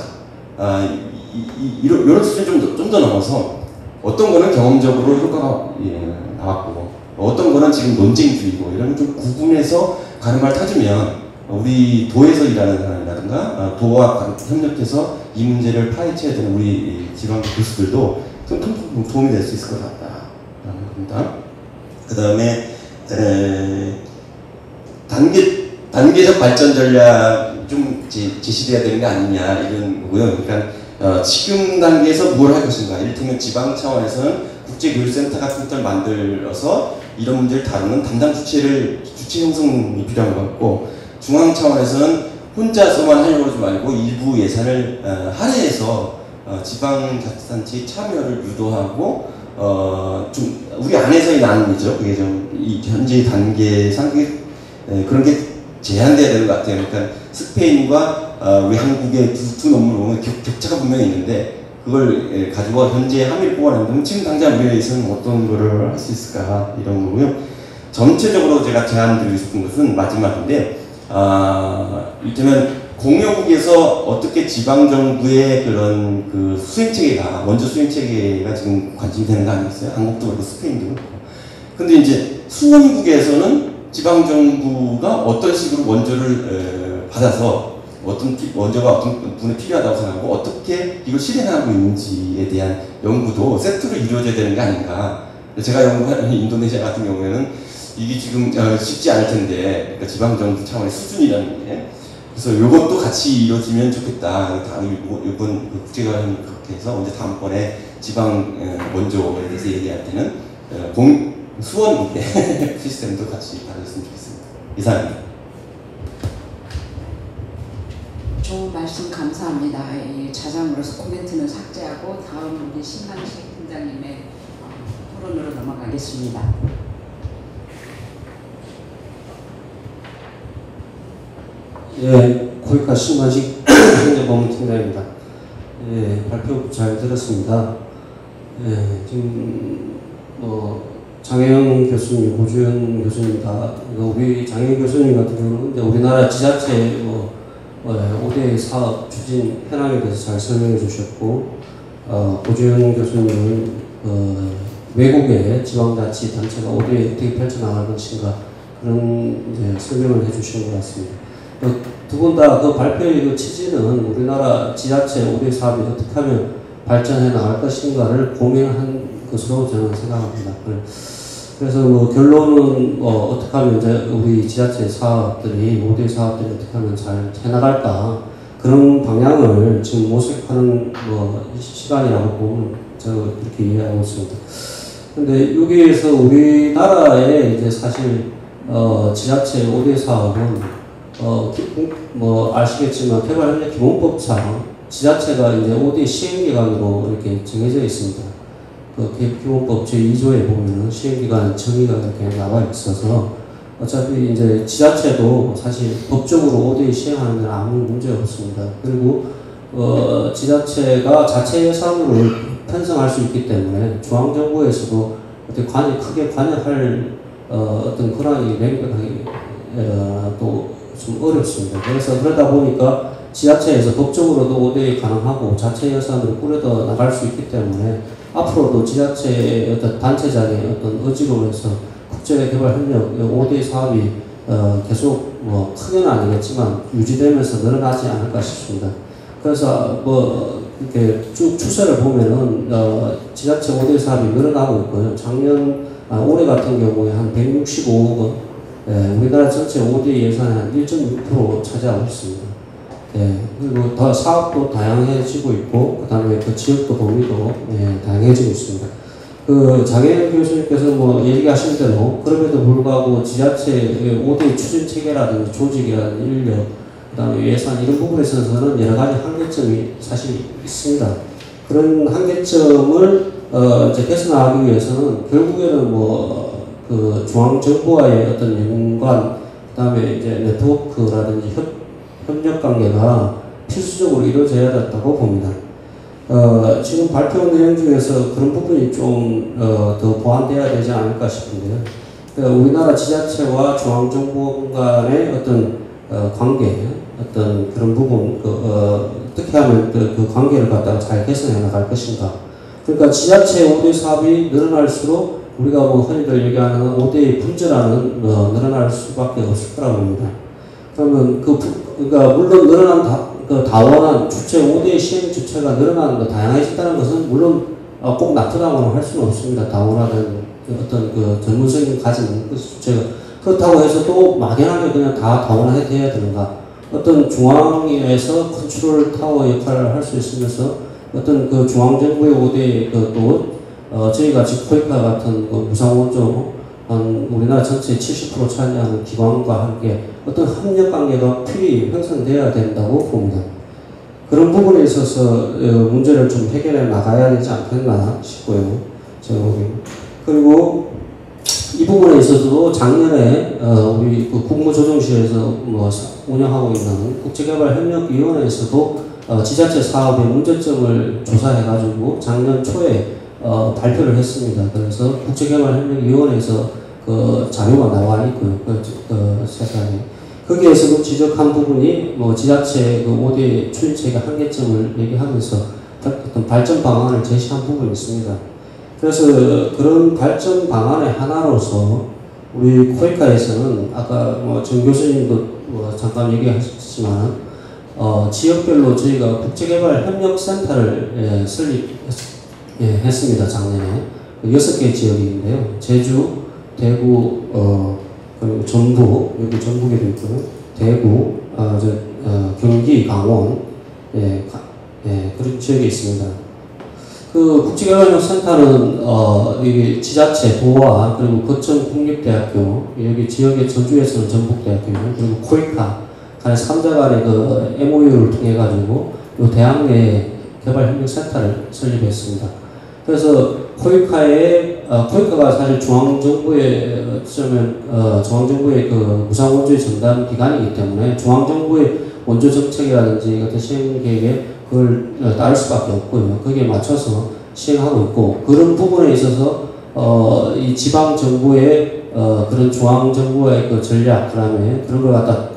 이런 수준 좀 더 넘어서 어떤 거는 경험적으로 효과가 나왔고 어떤 거는 지금 논쟁주의고 이런 걸 좀 구분해서 가름을 타주면 우리 도에서 일하는 사람이라든가 도와 협력해서 이 문제를 파헤쳐야 되는 우리 지방 교수들도 좀 큰 도움이 될 수 있을 것 같다라는 겁니다. 그 다음에 단계적 발전 전략 좀 제시돼야 되는 게 아니냐 이런 거고요. 그러니까 지금 단계에서 뭘 할 것인가. 이를테면 지방 차원에서는 국제교육센터 같은 것을 만들어서 이런 문제를 다루는 담당 주체 형성이 필요한 것 같고, 중앙 차원에서는 혼자서만 하려고 하지 말고 일부 예산을 할애해서 지방자치단체의 참여를 유도하고 좀 우리 안에서의 나눔이죠. 그게 좀 이 현재 단계상 그런 게 제한돼야 되는 것 같아요. 그러니까 스페인과 우리 한국의 두 논문을 보면 격차가 분명히 있는데 그걸 가지고 현재 함의를 뽑아낸다면 지금 당장 우리에서는 어떤 거를 할 수 있을까 이런 거고요. 전체적으로 제가 제안드리고 싶은 것은 마지막인데 이를테면 공여국에서 어떻게 지방정부의 그런 그 수행체계가 먼저 수행체계가 지금 관심이 되는 거 아니겠어요? 한국도 그렇고 스페인도 그렇고. 근데 이제 수원국에서는 지방정부가 어떤 식으로 원조를 받아서 원조가 어떤 분에 필요하다고 생각하고 어떻게 이걸 실행하고 있는지에 대한 연구도 세트로 이루어져야 되는 게 아닌가. 제가 연구한 인도네시아 같은 경우에는 이게 지금 쉽지 않을 텐데, 그러니까 지방정부 차원의 수준이라는 게. 그래서 이것도 같이 이루어지면 좋겠다. 이번 국제관을 그렇게 해서 언제 다음번에 지방 원조에 대해서 얘기할 때는 수원국의 시스템도 같이 다뤘으면 좋겠습니다. 이상입니다. 좋은 말씀 감사합니다. 이 자장으로서 코멘트는 삭제하고 다음 우리 신만식 팀장님의 토론으로 넘어가겠습니다. 예, 고위과 신만식 행정법무팀장입니다. 예, 발표 잘 들었습니다. 예, 지금 장혜영 교수님, 고주현 교수님 다 우리 장혜영 교수님 같은 경우는 우리나라 지자체 5대 사업 추진 현황에 대해서 잘 설명해 주셨고, 고주현 교수님은 외국의 지방자치단체가 어디에 어떻게 펼쳐나갈 것인가 그런 이제 설명을 해주신 것 같습니다. 두 분 다 그 발표의 취지는 우리나라 지자체 5대 사업이 어떻게 하면 발전해 나갈 것인가를 고민한 것으로 저는 생각합니다. 그래서 결론은 어떻게 하면 이제 우리 지자체 사업들이 5대 사업들이 어떻게 하면 잘 해나갈까 그런 방향을 지금 모색하는 시간이라고 보면 제가 그렇게 이해하고 있습니다. 근데 여기에서 우리나라에 이제 사실 지자체 5대 사업은 아시겠지만 개발협력기본법상 지자체가 이제 5대 시행기관으로 이렇게 정해져 있습니다. 기본법 제2조에 보면은 시행기관 정의가 이렇게 나와 있어서 어차피 이제 지자체도 사실 법적으로 5대 시행하는 데는 아무 문제 없습니다. 그리고 지자체가 자체 예산으로 편성할 수 있기 때문에 중앙정부에서도 어떻게 크게 관여할 어떤 권한이 명백하게 또 좀 어렵습니다. 그래서 그러다 보니까 지자체에서 법적으로도 5대에 가능하고 자체 예산으로 꾸려져 나갈 수 있기 때문에 앞으로도 지자체의 어떤 단체장의 어떤 의지로 해서 국제개발협력 5대 사업이 계속 크게는 아니겠지만 유지되면서 늘어나지 않을까 싶습니다. 그래서 이렇게 쭉 추세를 보면은 지자체 5대 사업이 늘어나고 있고요. 올해 같은 경우에 한 165억 원, 우리나라 전체 5대 예산의 한 1.6% 차지하고 있습니다. 그리고 더 사업도 다양해지고 있고, 그 다음에 그 지역도 범위도 다양해지고 있습니다. 장혜영 교수님께서 얘기하신 대로 그럼에도 불구하고 지자체 5대 추진 체계라든지 조직이라든지 인력, 그 다음에 예산 이런 부분에 있어서는 여러 가지 한계점이 사실 있습니다. 그런 한계점을 이제 개선하기 위해서는 결국에는 중앙정부와의 어떤 연관, 그 다음에 이제 네트워크라든지 협력 관계가 필수적으로 이루어져야 된다고 봅니다. 지금 발표 내용 중에서 그런 부분이 좀 더 보완돼야 되지 않을까 싶은데요. 우리나라 지자체와 중앙정부 간의 어떤 관계, 어떤 그런 부분, 어떻게 하면 그 관계를 갖다가 잘 개선해 나갈 것인가. 그러니까 지자체 5대 사업이 늘어날수록 우리가 뭐 흔히들 얘기하는 5대의 분절하는 늘어날 수밖에 없을 거라고 봅니다. 그러면 그러니까 물론 늘어난 그 다원한 주체 5대 시행 주체가 늘어나는 다양해진다는 것은 물론 꼭 나쁘다고는 할 수는 없습니다. 다원화된 어떤 그 전문성을 가진 그 주체가 그렇다고 해서 또 막연하게 그냥 다 다원화돼야 되는가? 어떤 중앙에서 컨트롤 타워 역할을 할 수 있으면서 어떤 그 중앙정부의 5대 또 저희가 지금 코이카 같은 그 무상원조 한 우리나라 전체의 70% 차지하는 기관과 함께 어떤 협력 관계가 필히 형성돼야 된다고 봅니다. 그런 부분에 있어서 문제를 좀 해결해 나가야 되지 않겠나 싶고요. 제가 보기에는. 그리고 이 부분에 있어서도 작년에 우리 그 국무조정실에서 뭐 운영하고 있는 국제개발협력위원회에서도 지자체 사업의 문제점을 조사해가지고 작년 초에 발표를 했습니다. 그래서 국제개발협력위원회에서 그 자료가 나와 있고요. 세상에. 거기에서도 지적한 부분이 뭐 지자체 그 5대 추진책의 한계점을 얘기하면서 어떤 발전 방안을 제시한 부분이 있습니다. 그래서 그런 발전 방안의 하나로서 우리 코이카에서는 아까 뭐 정 교수님도 뭐 잠깐 얘기하셨지만 지역별로 저희가 국제개발협력센터를 설립했습니다. 작년에 6개 지역인데요. 제주, 대구, 그리고 전북, 여기 전북에도 있고요. 대구, 경기, 강원, 그런 지역에 있습니다. 그 국제개발협력센터는 여기 지자체, 도와, 그리고 거점 국립대학교, 여기 지역의 전주에서는 전북대학교, 그리고 코이카, 간의 3자 간의 그 MOU를 통해 가지고 요 대학 내 개발협력센터를 설립했습니다. 그래서 코이카가 사실 중앙정부의 중앙정부의 그 무상원조의 전담 기관이기 때문에 중앙정부의 원조 정책이라든지 같은 시행 계획에 그걸 따를 수밖에 없고요. 거기에 맞춰서 시행하고 있고 그런 부분에 있어서 이 지방 정부의 그런 중앙 정부의 그 전략 그다음에 그런 걸 갖다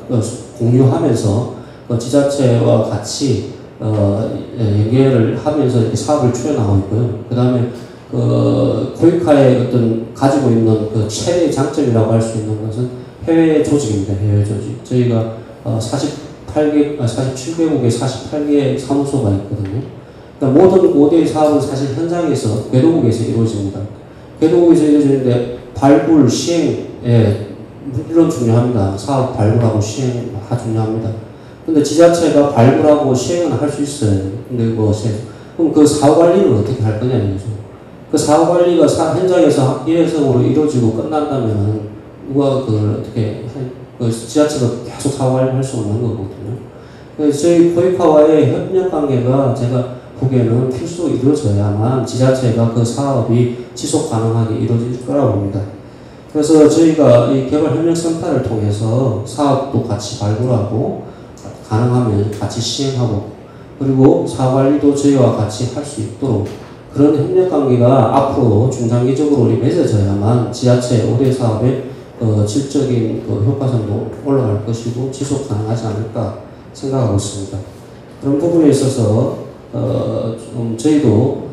공유하면서 지자체와 같이 연계를 하면서 이렇게 사업을 추진하고 있고요. 그다음에 코이카의 어떤 가지고 있는 그 최대의 장점이라고 할 수 있는 것은 해외 조직입니다. 해외 조직. 저희가 47개국에 48개의 사무소가 있거든요. 그러니까 모든 5대 사업은 사실 현장에서 궤도국에서 이루어집니다. 궤도국에서 이루어지는데 발굴, 시행, 물론 중요합니다. 사업 발굴하고 시행 다 중요합니다. 근데 지자체가 발굴하고 시행은 할 수 있어요. 근데 그럼 그 사업 관리는 어떻게 할 거냐는 거죠. 그 사업 관리가 현장에서 일회성으로 이루어지고 끝난다면 누가 그걸 어떻게 지자체가 계속 사업 관리를 할 수 없는 거거든요. 그래서 저희 코이카와의 협력 관계가 제가 보기에는 필수로 이루어져야만 지자체가 그 사업이 지속 가능하게 이루어질 거라고 봅니다. 그래서 저희가 이 개발협력센터를 통해서 사업도 같이 발굴하고 가능하면 같이 시행하고 그리고 사업 관리도 저희와 같이 할 수 있도록 그런 협력관계가 앞으로 중장기적으로 맺어져야만 지자체 5대 사업의 질적인 그 효과성도 올라갈 것이고 지속 가능하지 않을까 생각하고 있습니다. 그런 부분에 있어서 저희도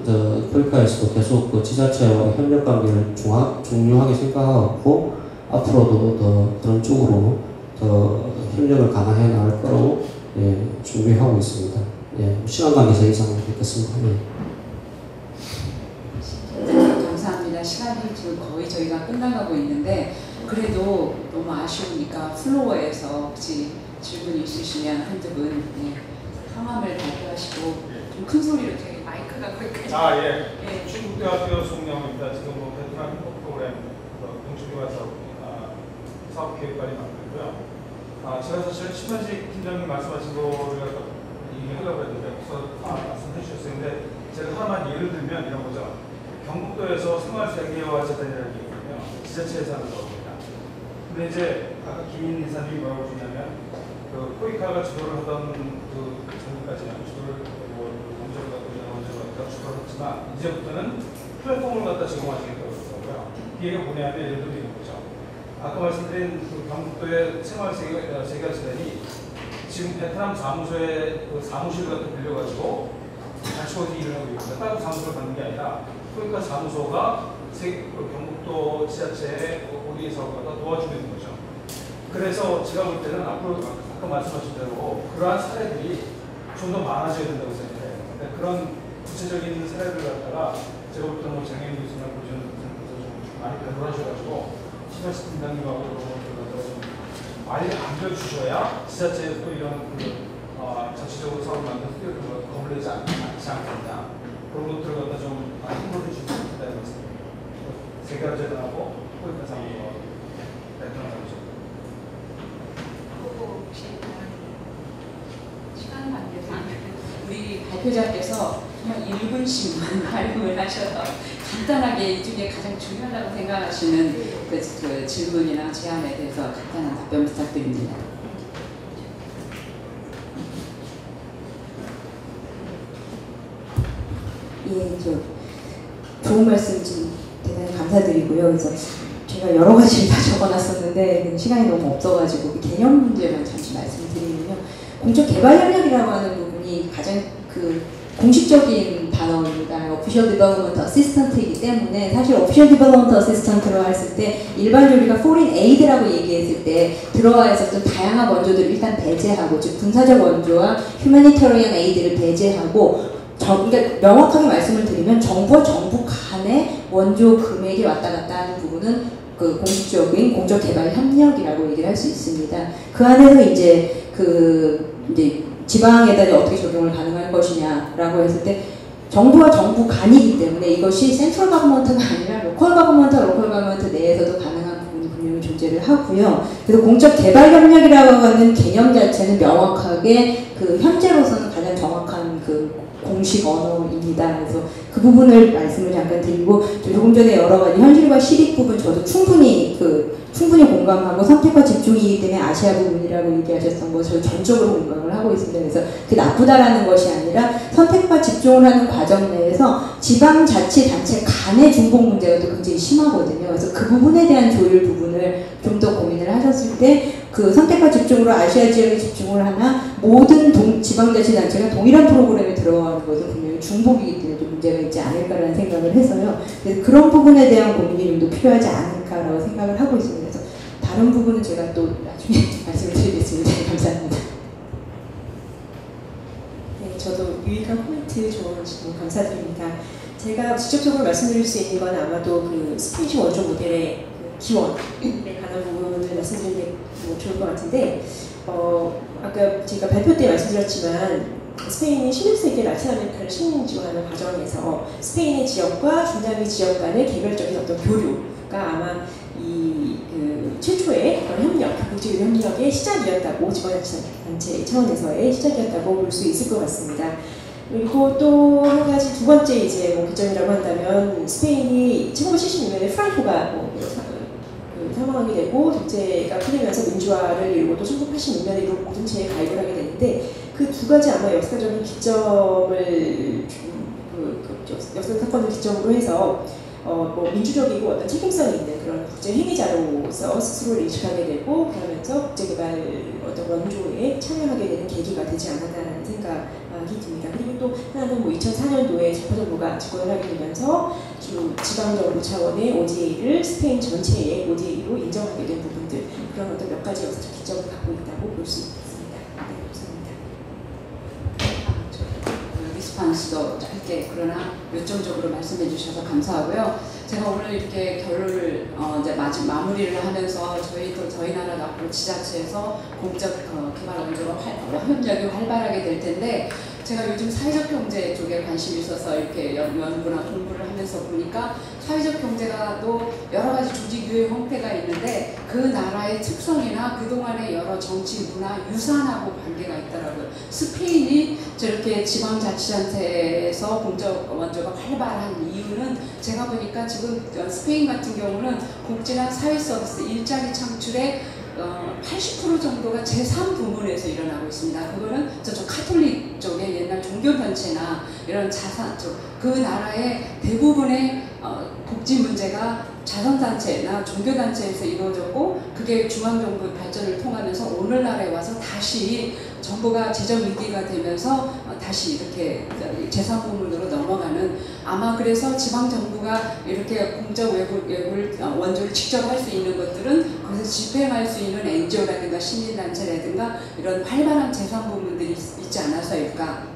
코이카에서도 계속 그 지자체와 협력관계를 중요하게 생각하고 앞으로도 더 그런 쪽으로 더 협력을 강화해 나갈 거라고 준비하고 있습니다. 시간 관계에서 이상 듣겠습니다. 감사합니다. 시간이 지금 거의 저희가 끝나가고 있는데 그래도 너무 아쉬우니까 플로어에서 혹시 질문이 있으시면 한두 분 성함을 발표하시고 좀 큰 소리로 저희 마이크가 거기까지. 중국대학교 송영입니다. 지금 베트남 행복 프로그램 공주교화 사업 계획관리 맡고 있고요. 제가 사실 신만식 팀장님 말씀하신 거를 얘기하려고 했는데 말씀해 주셨는데 제가 하나만 예를 들면 이런 거죠. 경북도에서 생활세계화 재단이라는 게 있거든요. 지자체에서 하는 겁니다. 근데 이제 아까 김인 이사님이 뭐라고 하셨냐면 코이카가 주도를 하던 전까지는 주도를 주도를 했지만 이제부터는 플랫폼을 갖다 제공하시겠다고 그러더라고요. 이게 뭐냐면 예를 들면 이런 거죠. 아까 말씀드린 경북도의 생활세계화 재단이 지금 베트남 사무소에 그 사무실 같은 거 빌려가지고 자치원이 일을 하고 있고 따로 사무소를 갖는 게 아니라 그러니까 사무소가 경북도 지자체에 어디에 사업가가 도와주고 있는 거죠. 그래서 제가 볼 때는 앞으로 아까 말씀하신 대로 그러한 사례들이 좀 더 많아져야 된다고 생각해요. 그런 구체적인 사례를 갖다가 제가 볼 때는 뭐 장애인 교수나 고지원 교수님께서 좀 많이 배분하셔가지고 시발시 팀장님하고 그런 것들을 갖다가 좀 많이 안겨주셔야 지자체에서 또 이런 자체적으로 사업을 만들어서 거물리지 않지 않겠냐. 그런 것들을 갖다 좀 많이 힘을 주시면 좋겠다는 말씀입니다. 세계화재단하고 포인트 사무소하고 베트남 사무소. 시간은 안 돼서 우리 발표자께서 정말 1분씩만 활용을 하셔서 간단하게 이 중에 가장 중요하다고 생각하시는 그 질문이나 제안에 대해서 간단한 답변 부탁드립니다. 예, 좋은 말씀 좀 대단히 감사드리고요. 그래서 제가 여러 가지를 다 적어놨었는데 시간이 너무 없어가지고 개념 문제만 잠시 말씀드리면요. 공적 개발 협력이라고 하는 부분이 가장 공식적인 단어입니다. Official Development Assistant이기 때문에 사실 Official Development Assistant로 했을 때 일반적으로 우리가 Foreign Aid라고 얘기했을 때 들어와 있었던 다양한 원조들을 일단 배제하고 즉 군사적 원조와 Humanitarian Aid를 배제하고 그러니까 명확하게 말씀을 드리면 정부와 정부 간의 원조 금액이 왔다 갔다 하는 부분은 그 공식적인 공적 개발 협력이라고 얘기를 할 수 있습니다. 그 안에서 이제 이제 지방에다 어떻게 적용을 가능할 것이냐라고 했을 때 정부와 정부 간이기 때문에 이것이 센트럴 거버먼트가 아니라 로컬 거버먼트 내에서도 가능한 부분이 분명히 존재를 하고요. 그래서 공적 개발 협력이라고 하는 개념 자체는 명확하게 현재로서는 가장 정확한 공식 언어입니다. 그래서 그 부분을 말씀을 잠깐 드리고 조금 전에 여러 가지 현실과 실익 부분 저도 충분히 공감하고 선택과 집중이기 때문에 아시아 부분이라고 얘기하셨던 거 저는 전적으로 공감을 하고 있습니다. 그래서 나쁘다라는 것이 아니라 선택과 집중을 하는 과정 내에서 지방자치단체 간의 중복 문제가 또 굉장히 심하거든요. 그래서 그 부분에 대한 조율 부분을 좀 더 고민을 하셨을 때 선택과 집중으로 아시아 지역에 집중을 하나 모든 지방자치단체가 동일한 프로그램에 들어가는 것은 분명히 중복이기 때문에 좀 문제가 있지 않을까라는 생각을 해서요. 그래서 그런 부분에 대한 고민이 좀 더 필요하지 않을까라고 생각을 하고 있습니다. 그래서 다른 부분은 제가 또 나중에 말씀을 드리겠습니다. 감사합니다. 네, 저도 유익한 코멘트 좋은 질문 감사드립니다. 제가 직접적으로 말씀드릴 수 있는 건 아마도 스페인식 원조 모델의 기원에 관한 부분을 말씀드리는 게 좋을 것 같은데 아까 제가 발표 때 말씀드렸지만 스페인이 16세기 라틴 아메리카를 식민 지원하는 과정에서 스페인의 지역과 중남미 지역 간의 개별적인 어떤 교류가 아마 최초의 그런 협력, 국제교류 협력의 시작이었다고 지방자치단체 차원에서의 시작이었다고 볼 수 있을 것 같습니다. 그리고 또 한 가지 두 번째 이제 기점이라고 한다면 스페인이 1976년에 프랑코가 사망하게 되고 독재가 풀리면서 민주화를 이루고 또 1986년에 공동체에 가입을 하게 되는데 그 두 가지 아마 역사적인 기점을 역사 사건을 기점으로 해서 민주적이고 어떤 책임성이 있는 그런 국제 행위자로서 스스로를 인식하게 되고 그러면서 국제개발 어떤 원조에 참여하게 되는 계기가 되지 않았다는 생각이 듭니다. 그리고 또 하나는 2004년도에 자파정부가 집권을 하게 되면서 지방정부 차원의 ODA를 스페인 전체의 ODA로 인정하게 된 부분들 그런 어떤 몇 가지 역사적 기점을 갖고 있다고 볼 수 있습니다. 리스판스도 짧게 그러나 요점적으로 말씀해 주셔서 감사하고요. 제가 오늘 이렇게 결론을 이제 마무리를 하면서 저희 나라도 앞으로 지자체에서 공적 개발 원조가 협력이 활발하게 될 텐데 제가 요즘 사회적 경제 쪽에 관심이 있어서 이렇게 연구나 공부를 하면서 보니까 사회적 경제가 또 여러 가지 조직 유해 형태가 있는데 그 나라의 특성이나 그동안의 여러 정치 문화 유산하고 관계가 있더라고요. 스페인이 저렇게 지방자치단체에서 공적 원조가 활발한 이유는 제가 보니까 지금 스페인 같은 경우는 복지나 사회 서비스 일자리 창출에 80% 정도가 제3부문에서 일어나고 있습니다. 그거는 저쪽 카톨릭 쪽의 옛날 종교단체나 이런 자산 쪽, 그 나라의 대부분의 복지 문제가 자선단체나 종교단체에서 이루어졌고, 그게 중앙정부 발전을 통하면서 오늘날에 와서 다시 정부가 재정 위기가 되면서 다시 이렇게 제3부문으로 넘어가는, 아마 그래서 지방정부가 이렇게 공적 외국을 원조를 직접 할 수 있는 것들은 거기서 집행할 수 있는 NGO라든가 시민단체라든가 이런 활발한 제3부문들이 있지 않아서일까.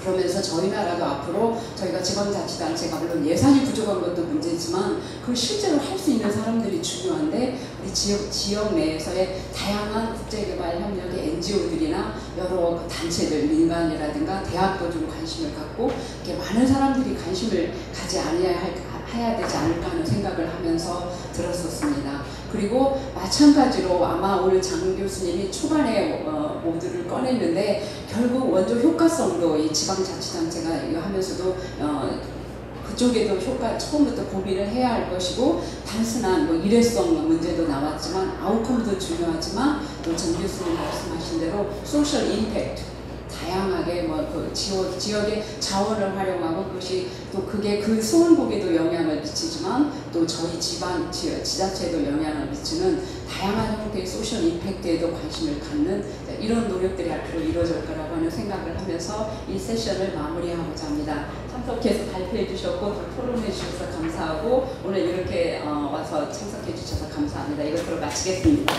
그러면서 저희 나라도 앞으로 저희가 지방자치단체가 물론 예산이 부족한 것도 문제지만 그걸 실제로 할 수 있는 사람들이 중요한데, 우리 지역 내에서의 다양한 국제개발협력의 NGO들이나 여러 단체들, 민간이라든가 대학도 좀 관심을 갖고 이렇게 많은 사람들이 관심을 가지 해야 되지 않을까 하는 생각을 하면서 들었었습니다. 그리고 마찬가지로 아마 오늘 장 교수님이 초반에 모두를 꺼냈는데, 결국 원조 효과성도 이 지방자치단체가 이거 하면서도 그쪽에도 처음부터 고민을 해야 할 것이고, 단순한 뭐 일회성 문제도 나왔지만 아웃컴도 중요하지만 또 정 교수님 말씀하신 대로 소셜 임팩트, 다양하게 그 지역의 자원을 활용하고, 그것이 또 그게 그 수원국에도 영향을 미치지만 또 저희 지자체에도 영향을 미치는 다양한 형태의 소셜 임팩트에도 관심을 갖는 이런 노력들이 앞으로 이루어질 거라고 하는 생각을 하면서 이 세션을 마무리하고자 합니다. 참석해서 발표해 주셨고 또 토론해 주셔서 감사하고, 오늘 이렇게 와서 참석해 주셔서 감사합니다. 이것으로 마치겠습니다.